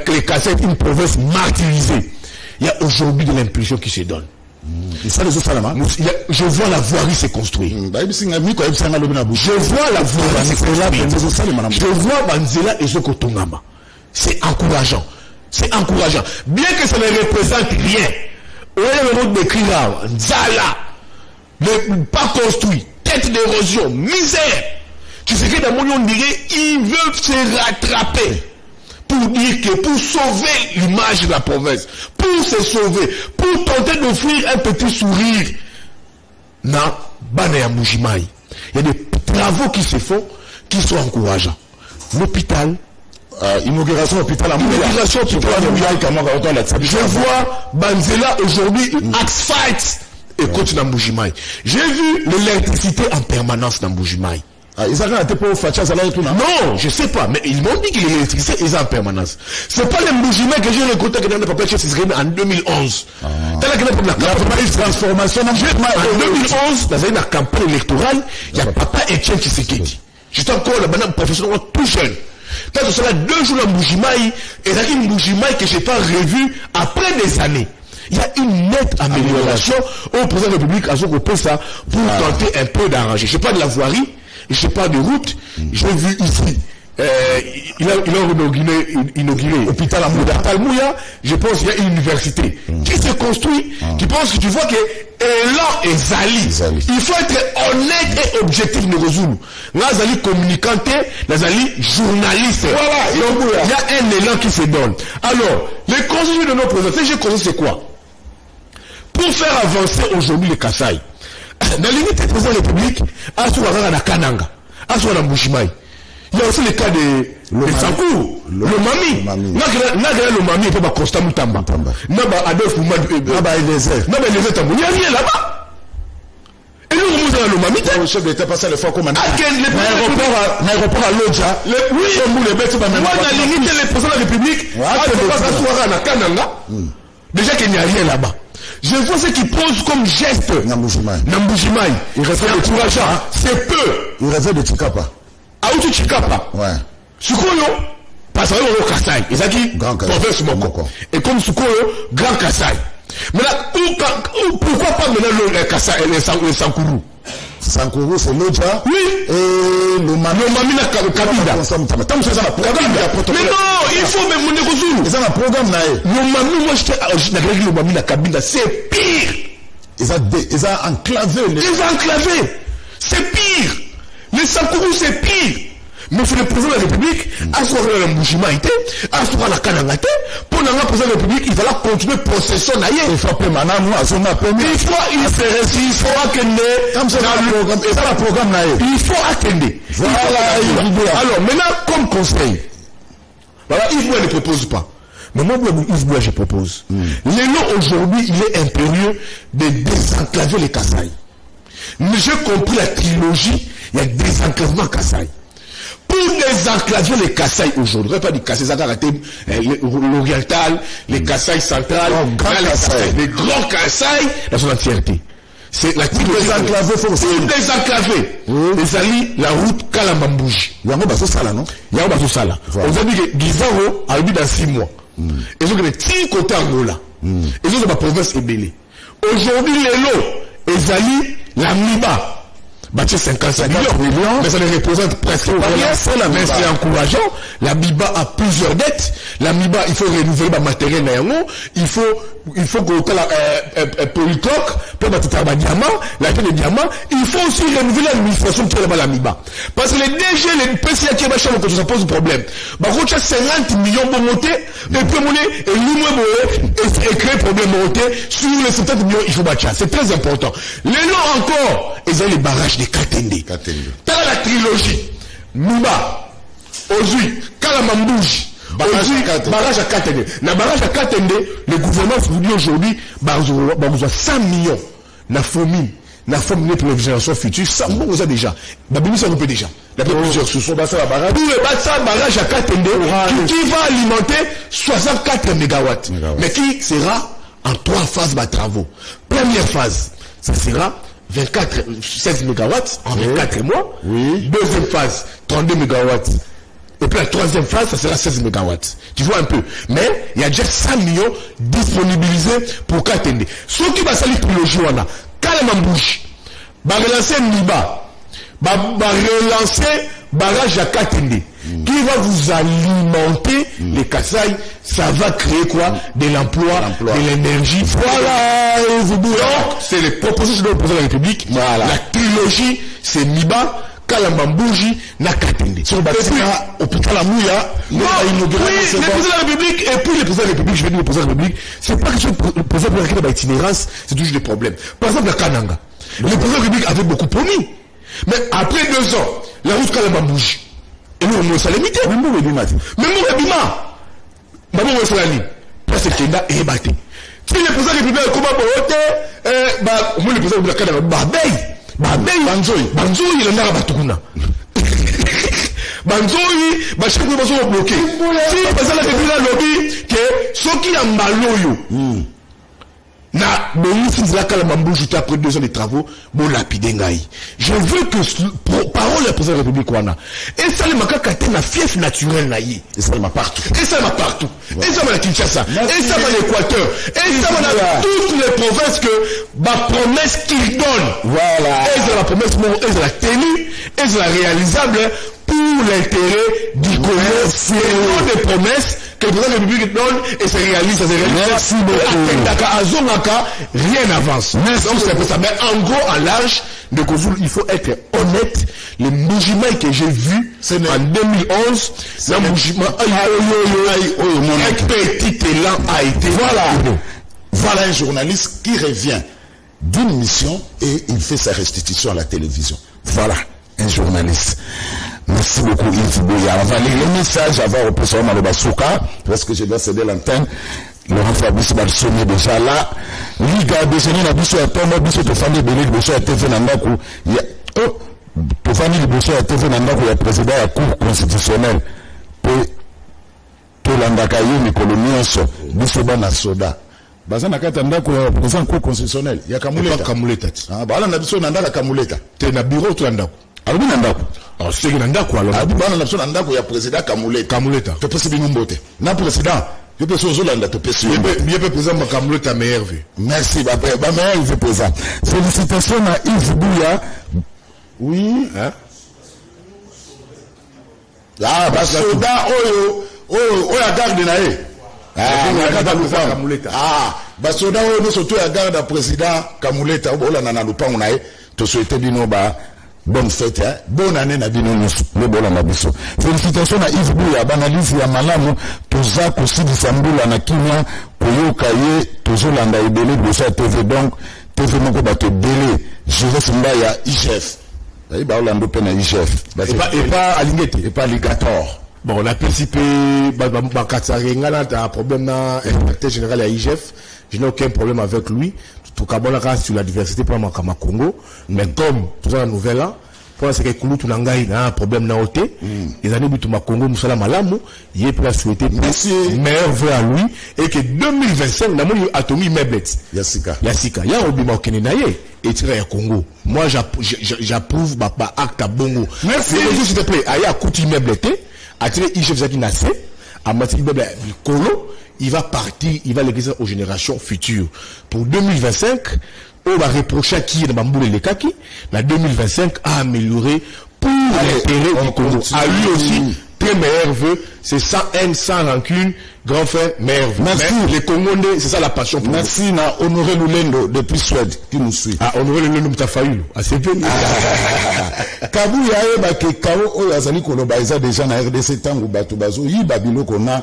les cassettes, une province martyrisée. Il y a aujourd'hui de l'impulsion qui se donne. Je vois la voirie se construire. Je vois la voirie se construire. Je vois Banzela et Zokotongama. C'est encourageant. C'est encourageant. Bien que ça ne représente rien. On est le mot d'écrire là. Nzala. Pas construit. Tête d'érosion. Misère. Tu sais que dans mon on dirait, ils veulent se rattraper. Pour dire que pour sauver l'image de la province, pour se sauver, pour tenter d'offrir un petit sourire, non, Banaya Mbujimaï. Il y a des travaux qui se font qui sont encourageants. L'hôpital, inauguration hôpital à Mouya. Inauguration hôpital à Mouya. Je vois Banzela aujourd'hui, Axe Fight, et continue dans Mbujimaï. J'ai vu l'électricité en permanence dans Mbujimaï. Non, je sais pas, mais ils m'ont dit que l'électricité est en permanence. C'est pas les Mbujimaï que j'ai rencontré dans le papier en 2011. Dans la transformation en 2011, dans une campagne électorale, il y a papa Etienne Tshisekedi. J'étais encore là-bas, professionnel tout jeune. Quand on sera 2 jours à Mbujimaï, et c'est une Mbujimaï que je n'ai pas revu après des années. Il y a une nette amélioration au président de la République à Zokopé ça pour tenter un peu d'arranger. Je ne sais pas de la voirie. Je ne sais pas de route, j'ai vu ici, il a inauguré l'hôpital à Mouya, je pense qu'il y a une université qui se construit, tu penses que tu vois que Elan et Zali, il faut être honnête et objectif de Rozulu. Là, Zali communicante, là, Zali journaliste. Voilà, il y a un élan qui se donne. Alors, les conseillers de nos présidents, j'ai conseillé c'est quoi? Pour faire avancer aujourd'hui le Kasaï, dans la limite du président de la République, Asouara na Kananga, Asouara na Mbujimaï. Il y a aussi le cas de Sankou, le Mami. N'a le Mami et pas Constant Moutamba. N'a pas Adolphe Moumad, n'a pas Eliezer. N'a pas Eliezer Tambou. Il n'y a rien là-bas. Et nous, on a le Mami. Le chef d'État passé le fois comme un aéroport à Lodja. Oui, les bêtes, moi, dans la limite, le président de la République, Asouara na Kananga. Déjà qu'il n'y a rien là-bas. Je vois ce qui pose comme geste. Namboujimaï. Il rêvait de Touraja. C'est peu. Il rêvait de Chikapa. Aoutou Chikapa. Ouais. Sukoyo. Parce que le Kassai. Il s'agit province Moko. Et comme Sukoyo, Grand Kassai. Mais là, pourquoi pas maintenant le Kassai et le Sankourou? Sankuru, c'est Lodja. Oui. Et Lomami na Kabila. Mais non, il faut même mon négocier. Ils ont un programme là. Lomami, moi je n'ai pas Lomami na Kabila, c'est pire. Ils ont enclavé. Ils ont enclavé. C'est pire. Les Sankuru, c'est pire. Mais c'est le président de la République, à ce moment-là, à ce moment-là, pour le président de la République, il va continuer le processus. Il faut que Manamou, à son appel, il faut attendre. Il faut attendre. Voilà. Alors, maintenant, comme conseil, voilà, Yves Boua ne propose pas. Mais moi, Yves Boua, je propose. L'élan aujourd'hui, il est impérieux de désenclaver les Kasaï. J'ai compris la trilogie, il y a désenclavement Kasaï. Pour désenclaver les Kasaï aujourd'hui, pas du Kasaï, l'oriental, les Kasaï centrales, les grands Kasaï dans son entièreté. C'est la trilogie. Pour désenclaver, les alliés, la route Kalambambouji. Yango Basso Sala, non? Yango Basso Sala. On a dit que Guizaro a eu dans 6 mois. Et donc, les petits côtés Angola. Et donc, la province est belle. Aujourd'hui, les lots, les alliés, la Miba. Bâtir 55 millions, mais ça ne représente presque pas rien. Mais c'est encourageant. La MIBA a plusieurs dettes. La MIBA, il faut renouveler le matériel. Il faut que la polycoque, pour mettre un diamant, la paix de diamant. Il faut aussi renouveler l'administration qui est là-bas la MIBA. Parce que les DG, les PCA qui est machin, ça pose problème. Par contre, 50 millions pour monter, et puis monnaie, et nous, et créer problème monter, sur les 70 millions, il faut bâtir. C'est très important. Les lots encore, ils ont les barrages de Katende. T'as la trilogie. Miba, Ozui, Kalamambouji. Barrage à Katende. Na barrage à Katende, le gouvernement vous dit aujourd'hui, bah, vous avez 100 millions. Na famille pour les générations futures, ça, vous avez déjà. Bah, ça vous peut déjà. D'après plusieurs sources, bah, ça va barrage. Tout le barrage à Katende, qui va alimenter 64 mégawatts. Mais qui sera en 3 phases de travaux. Première phase, ça sera 16 mégawatts en 24 mois. Oui. Deuxième phase, 32 mégawatts. Et puis la troisième phase, ça sera 16 mégawatts. Tu vois un peu. Mais il y a déjà 100 millions disponibilisés pour Katende. Ceux qui vont salir pour le jour, on a Kalamambouche, va relancer Miba, va relancer barrage à Katende, qui va vous alimenter les Kasaï. Ça va créer quoi? De l'emploi, de l'énergie. Voilà. Donc, c'est les propositions du président de la République. Voilà. La trilogie, c'est Miba, Kalambambouji, Nakatende. Sur le bâtiment, hôpital à Mouya, le président de la République, et puis le président de la République, je vais dire le président de la République, c'est pas que le président de la République a itinérance, c'est toujours des problèmes. Par exemple, la Kananga. Le président de la République avait beaucoup promis. Mais après 2 ans, la route Kalambambouji. Et nous, on s'est limité. Même nous, Rebima. Maman, on s'est limité. Parce que Kenda est battu. Si le président de la République, comment on le président de la République, Banzoi, il en a batukuna. Banzoi, bachek nous sommes bloqués. Si le président de la République a lobby, que ceux qui ont maloyo, na Moïse Nzaka Mambouji après 2 ans de travaux, bon lapide ngai. Je veux que parole le président de la République wana. Et ça le makaka te na fief naturel na yi. Et ça m'a partout. Et ça m'a partout. Et ça m'a Kinshasa. Et ça m'a l'Équateur. Et ça m'a toutes les provinces que ma promesse qu'il donne. Voilà. Et c'est la promesse, et c'est la tenue, et c'est la réalisable pour l'intérêt du Congo. C'est des promesses que le président de la République donne et se réalise, ça se réalise. Merci beaucoup. Rien n'avance. Donc c'est pour ça. Mais en gros, en large, de Kozoul, il faut être honnête. Les mouvements que j'ai vus en 2011, le mouvement un petit élan a été. Voilà un journaliste qui revient d'une mission et il fait sa restitution à la télévision. Voilà un journaliste. Merci beaucoup Yves Boya. On va lire le message avant au professeur Malobasuka parce que je dois céder l'antenne. Laurent Fabrice va le sonner déjà là. Liga déjeuner na biso ya tomba biso to fandi belé biso ya TV na ndaku. To fandi biso ya TV na ndaku ya président ya cour constitutionnelle. To landaka yo mikolo nyonso biso bana soda. Baza na kata ndako ya président cour constitutionnelle ya Kamuleta. Ah bala na biso na ndaka Kamuleta. Te na bureau to ndako. Alors na ndako. Alors c'est na ndako alors. Abi bana na biso na ndako ya président Kamuleta. To pesi binumbote. Na président je peux Zolanda te pesi. Je peux présenter Kamuleta meilleur vue. Merci meilleur vue président. Félicitations à Yves Boya Oui. Hein? Ah, basoda oyo ya garde na ye. Basoda oyo no surtout ya garde ya président Kamuleta bolanda na lupango na ye to souhaiter bino ba bonne fête, hein? Bonne année na bino nyonso le bolanda biso. Félicitations à Yves Buya banalisi ya malamu toza kosilisa mbula na kimia koyoka ye tozolanda ebele bosa TV donc TV moko bato belé Joseph Mbaya IGF. Et bah Orlando Pena IGF. Et pas Alingete. Et pas Ligator. Bon, on a participé, un problème dans l'inspecteur général à IGF. Je n'ai aucun problème avec lui. Tout cas, bon, là, sur la diversité pour le Congo. Mais comme, tout ça, la nouvelle là, pour ce qui est cool, tout le monde a un problème dans l'OT. Les années où tout le Congo, nous sommes malamu, il est pour souhaiter meilleur vœu à lui. Et que 2025, nous avons eu Atomi Meblet. Yassika. Il y a un Obima Kenenaye. Et tirer à Congo. Moi, j'approuve ma acte à Bongo. Merci. S'il te plaît, Aya Kouti Mebleté, à tirer IGF Zaki Nassé, à Mathieu Mebleté, Kolo, il va partir, il va léguer ça aux générations futures. Pour 2025, on va reprocher à qui est Bamboule et les Kaki, la 2025 a amélioré pour l'intérêt du Congo. À lui aussi, très meilleur vœu, c'est sans haine, sans rancune, grand frère, meilleur vœu. Merci. Mais les Congolais, c'est ça la passion pour merci, na Honoré Lulendo, depuis Suède, qui nous suit. Ah, Honoré Lulendo, t'as failli, ah, c'est bien. Kabou yae ke Kao, oyo azali koloba déjà na RDC tango bato bazo, yi babilo kona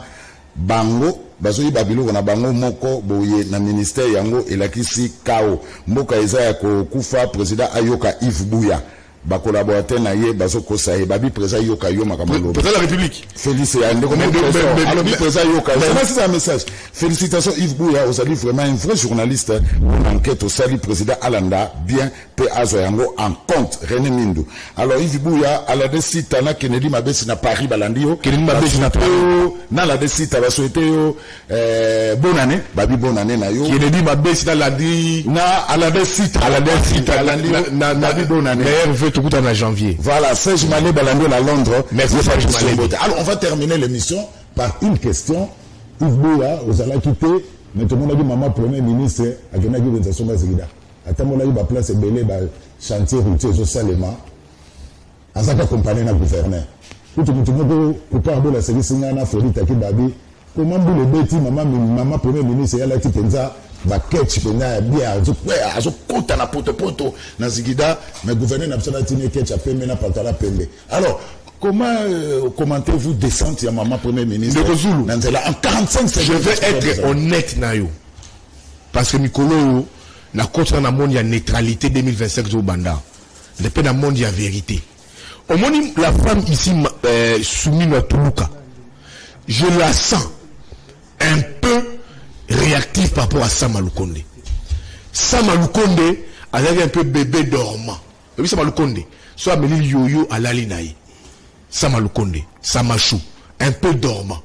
bango, bazo yi babilo kona bango moko, boye na ministère yango, elakisi Kao. Mboka eza ya kufa, président Ayoka Yves Buya. Ba collaborateur na ye bazo kosa e babi président yoka yo makamalo président de la République félicité alors bi président yoka c'est un message félicitations Yves Buya aux alliés vraiment un vrai journaliste pour enquête au salut président Alanda bien pe azo yango en compte René Mindu alors Yves Buya à la décide na Kennedy Mabesi na Paris balandio Kennedy Mabesi na Paris na la décide va souhaiter yo bonne année babi bonne année na yo Kennedy Mabesi na landi na à la décide na babi bonne année tout en janvier. Voilà, Serge Malé Balando à Londres. Merci Serge Malé. Alors, on va terminer l'émission par une question. Yves Buya, vous allez quitter. Maintenant, on a dit maman premier ministre, à Genagi Benzasson Bazegida. Attends, on a dit ma place est belée, chantier routier, au Salema. À ça, accompagné le gouverneur. Tout le monde, coupable de la série Singana, Fori, Taki Babi. Comment vous le bêtis, maman premier ministre, elle a dit Kenza. Ba ketch pena bien azo kota na poto na zigida mais gouverneur n'a pas tenu ketch a pembe na pantala pembe. Alors comment commentez-vous descente ya maman premier ministre en 45 secondes? Je vais être honnête nayo parce que Mikolo na contre na monde ya neutralité 2025 zo banda le pe na monde ya vérité au monde la femme ici soumise à Toulouka je la sens un peu réactif par rapport à Sama Lukonde. Sama Lukonde avait un peu bébé dormant. Oui, Sama Lukonde. Soit Mélil Yoyo à l'Alinaï. Sama Lukonde. Sama Chou. Un peu dormant.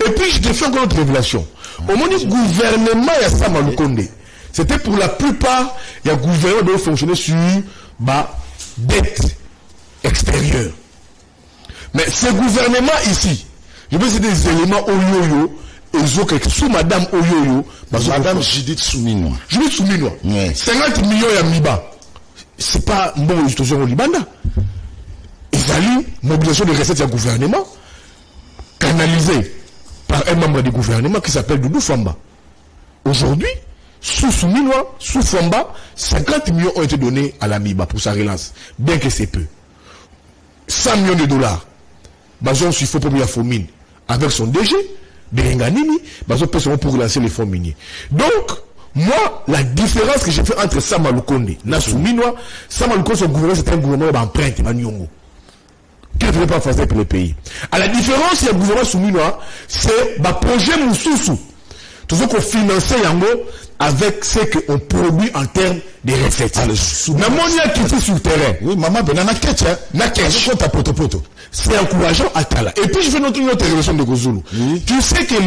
Et puis, je te fais encore une révélation. Au moment du gouvernement, il y a Sama Lukonde. C'était pour la plupart, il y a gouvernement qui doit fonctionner sur dette extérieure. Mais ce gouvernement ici, je veux dire des éléments au yo-yo, sous Madame Oyoyo, Madame Judith Souminois. Judith Souminois. 50 millions à Miba. C'est pas une bonne situation au Liban. Ils allaient mobilisation de recettes du gouvernement canalisée par un membre du gouvernement qui s'appelle Doudou Famba. Aujourd'hui, sous Souminois, sous Famba, 50 millions ont été donnés à la Miba pour sa relance. Bien que c'est peu. 100 millions de dollars. Bazon Sifo pour Fomine avec son DG. Berenganini, pour relancer les fonds miniers. Donc, moi, la différence que j'ai fait entre Sama Lukonde, Nassouminois, Sama Lukonde, son gouvernement, c'est un gouvernement d'empreinte, Manyongo. Qui ne fait pas faire pour les pays. À la différence, il y a un gouvernement souminois, c'est un projet Moussoussou. Tout ce qu'on finance Yango avec ce qu'on produit en termes de recettes. Namonia qui fait sur le terrain. Oui, maman, ben, na ketch, c'est encourageant à Tala. Et puis, je fais une autre révélation de Gozulu. Oui. Tu sais que les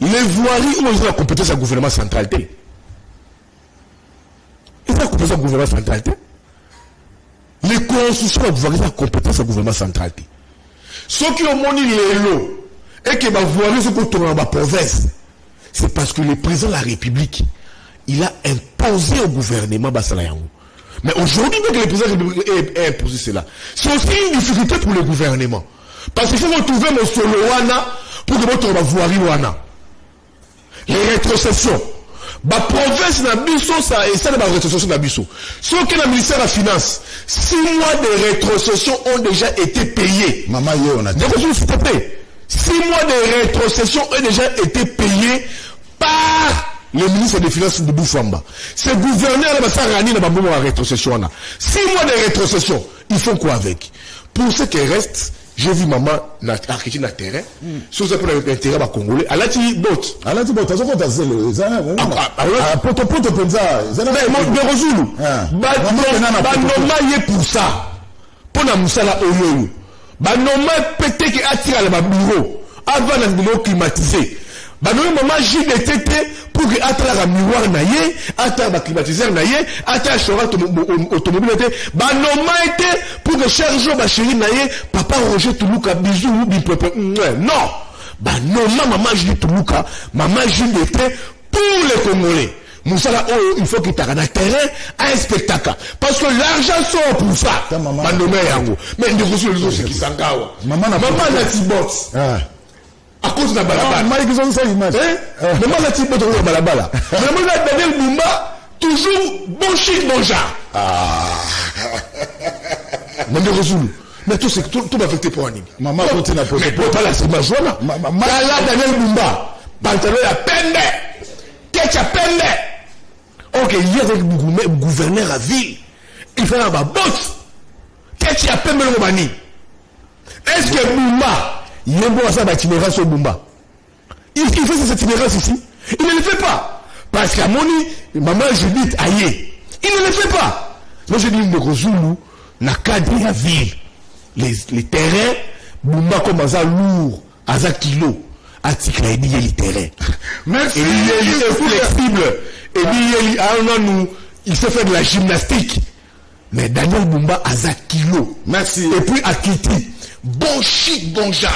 voiries, où ils ont la compétence à gouvernement central. Ils ont la compétence à gouvernement central. Les constructions à voiries ont la compétence à gouvernement central. Ceux qui ont moni les lots et qui ont voiries sont pour tourner dans la province, c'est parce que le président de la République, il a imposé au gouvernement Bassalayango Mais aujourd'hui, que le président ait imposé cela, c'est aussi une difficulté pour le gouvernement. Parce qu'il faut retrouver mon solo wana pour que votre voirie wana. Les rétrocessions. La province n'a biso ça et ça n'a pas rétrocession n'a biso. Sauf que le ministère de la Finance, 6 mois de rétrocession ont déjà été payés. Maman, on a dit. 6 mois de rétrocession ont déjà été payés par le ministre des Finances de Boufamba. Ce gouverneur là, ça rani n'a pas besoin de rétrocession. 6 mois de rétrocession, ils font quoi avec? Pour ce qui reste, j'ai vu maman na architecte na terrain. Sur ça pour l'intérêt ba congolais. Elle a dit bot. Elle a dit bot. Ça compte à zéro. Poto penza. Mais Rosulu. Ba normal pour ça. Pour na musala oyo. Ba normal pété qui attire le bureau avant de bureau climatisé. Bah non maman JDTT pour que attire la miroir naie, attire la climatiseur naie, attire chauffeur automobile bah normal était pour que chaque jour ma chérie naie, papa Roger Toulouka bisou ou non. Bah non maman JDTT, maman JDT pour les Congolais. Moussala il faut qu'il t'aille dans le terrain à un spectacle parce que l'argent sort pour ça. Bah non mais de reçu les autres qui s'engagent. Maman n'a tibot. À cause de la balabala. Maman la type de balabala. Maman la Daniel Bumba, toujours bon chic, bon genre. Maman Rosulu. Mais tout c'est tout va affecter pour Annie. Maman continue à poser. Mais pas la c'est ma joie là. Maman la Daniel Bumba, pantalon à pende. Qu'est-ce à pende? Ok, hier le gouverneur à ville, il fait la botte. Qu'est-ce à pende le Mani? Est-ce que Bumba il est bon à ça d'itinérance au Bumba. Il fait cette itinérance ici. Il ne le fait pas. Parce qu'à Moni, maman Judith aïe. Il ne le fait pas. Moi je dis une gros zoulou, n'a cadre la ville. Les terrains, Bumba comme à ça lourd, à ça kilo, à tika et dit les terrains. Merci. Et il est flexible. Et il sait faire de la gymnastique. Mais Daniel Bumba à ça kilo. Merci. Et puis à Kiti. Bon chic, bon genre.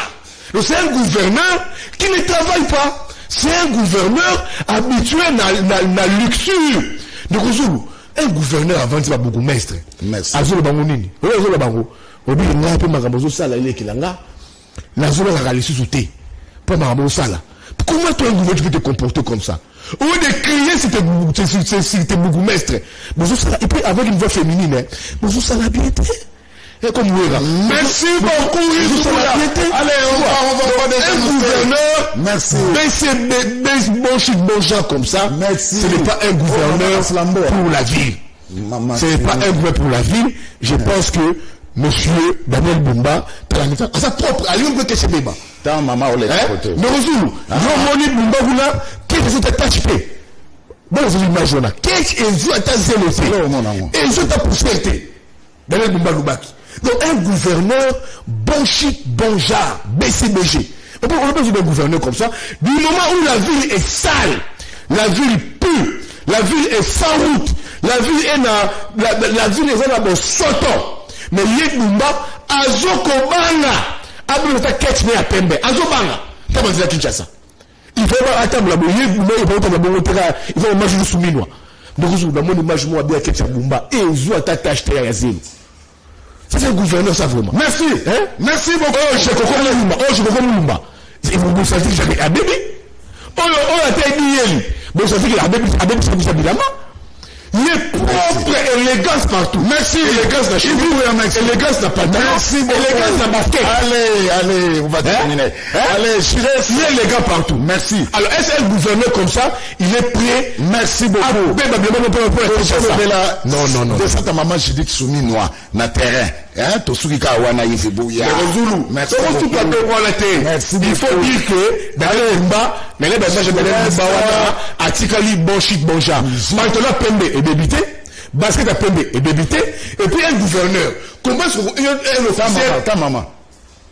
Donc c'est un gouverneur qui ne travaille pas. C'est un gouverneur habitué à la luxure. Donc un gouverneur avant de beaucoup maître. Merci. Azolo bango nini. Azolo bango. Obi nga pe makambo sala ile kilanga. Nazolo ka kalisu souté. Pas makambo sala. Comment toi un gouverneur tu peux te comporter comme ça? Au lieu de crier c'était beaucoup maître. Et puis avec une voix féminine, bonjour ça la bien été. Et comme merci beaucoup. Allez, on va un gouverneur. Merci. Bon chic, bon genre comme ça. Merci. Ce n'est pas un gouverneur pour la ville. Ce n'est pas un gouverneur pour la ville. Je pense que monsieur Daniel Bumba, à sa propre, à lui, on peut que c'est débat. Tant maman, on l'a côté. Mais Rosulu, Romoni Bumba, là, qu'est-ce que tu as acheté? Bon, c'est une major là. Qu'est-ce que tu as zélosé? Et je t'ai poussé. Daniel Bumba Loubaki. Donc un gouverneur bon chic, bon genre, BCBG. On peut besoin d'un gouverneur comme ça. Du moment où la ville est sale, la ville pue, la ville est sans route, la ville est la ville est dans bon soto. Mais Yéboumba, Azokobanga, Abouta Ketchme à Pembe, Azobanga, comment dire Kinshasa. Il faut attendre la bonne, il faut attendre la bonne, il faut manger le souminois. Donc, vous avez une image moi bien Ketchabumba et vous avez acheté à Yazil. C'est un gouverneur, ça vraiment. Merci. Hein? Merci beaucoup. Oh, je comprends Lumba. Oh, je comprends Lumba. Vous savez que j'avais un bébé. Oh, la tête d'hier. Vous savez que Abébé, c'est évidemment. Il est propre, élégance partout. Merci. Élégance n'a pas élégance n'a pas de merci. Élégance n'a pas basket. Allez, on va terminer. Allez, je suis élégant partout. Merci. Alors, est-ce qu'un gouverneur comme ça, il est prêt? Merci beaucoup. Non. De ça, ta maman, j'ai dit que soumis noir, na terrain. Hein, to soukika wana yifibouya. Merci. Il faut dire que, dans le Mba, mais les messages de Mba wana, atikali bon chic, bon genre. Maintenant, Pembe est débité, basket à Pembe est débité, et puis un gouverneur. Comment est-ce que, un officiel, ta maman.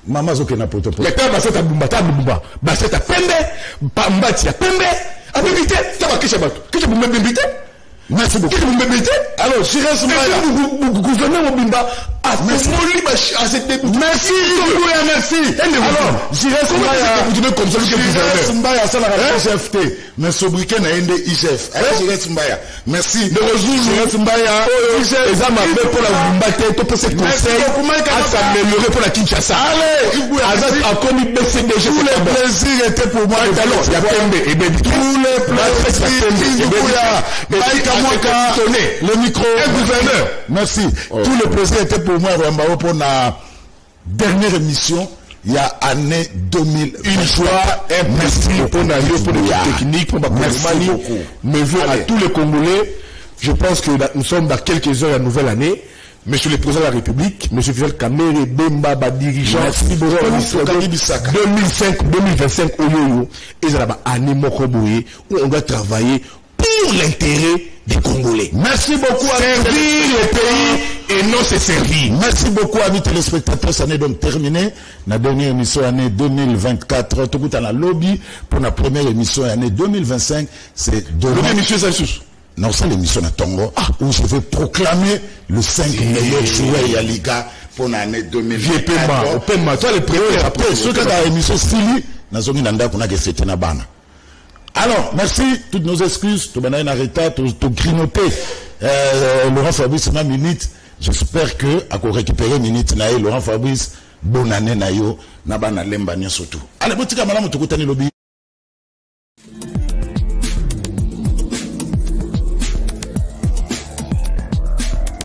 Maman, zoke na poto. Les terres basket à Bumba, basket à Pembe, Mbati à Pembe, à débité, ça va, qu'est-ce que vous m'avez débité? Merci beaucoup. Alors, Jires Mbaya, gouverneur Mobimba, merci. Merci. Alors, Jires Mbaya, ça la FT. Mais sobriquet n'a pas IGF. Jires Mbaya. Merci. Jires Mbaya. Les hommes appellent pour la Mbaté, pour ce conseil, à s'améliorer pour la Kinshasa. Allez, a commis BCDG. Tous les plaisirs étaient pour moi. Alors, il y a Pembe et Bébi. Tous les plaisirs. Le micro. Gouverneur. Merci. Tout le plaisir était pour moi, Rambao, pour la dernière émission. Il y a année 2000. Une fois, merci pour l'équipe technique, pour ma compagnie. Mes voeux à tous les Congolais. Je pense que nous sommes dans quelques heures à la nouvelle année. Monsieur le Président de la République, Monsieur Fidel Kamere, Bemba, dirigeant, 2005-2025, Oyoyo, et ça va année Mokoboye, où on doit travailler pour l'intérêt des Congolais. Merci beaucoup à servir le pays et non se servir. Merci beaucoup à mes téléspectateurs. Cette année donc terminée. La dernière émission année 2024. Tout à la lobby pour la première émission année 2025. C'est demain. L'autre émission, c'est non, c'est l'émission à Tongo où je vais proclamer le 5 meilleur joueur à Liga pour l'année 2024. Toi, le premier après, ceux qui ont dans l'émission Stili, nous avons fêté na bana. Alors, merci, toutes nos excuses, tout le monde tout grignoté. Laurent Fabrice, ma minute. J'espère que, à récupérer minute, Laurent Fabrice, bonne année, Nayo, Nabana Lembania surtout. Allez, botika madame, tout le lobby.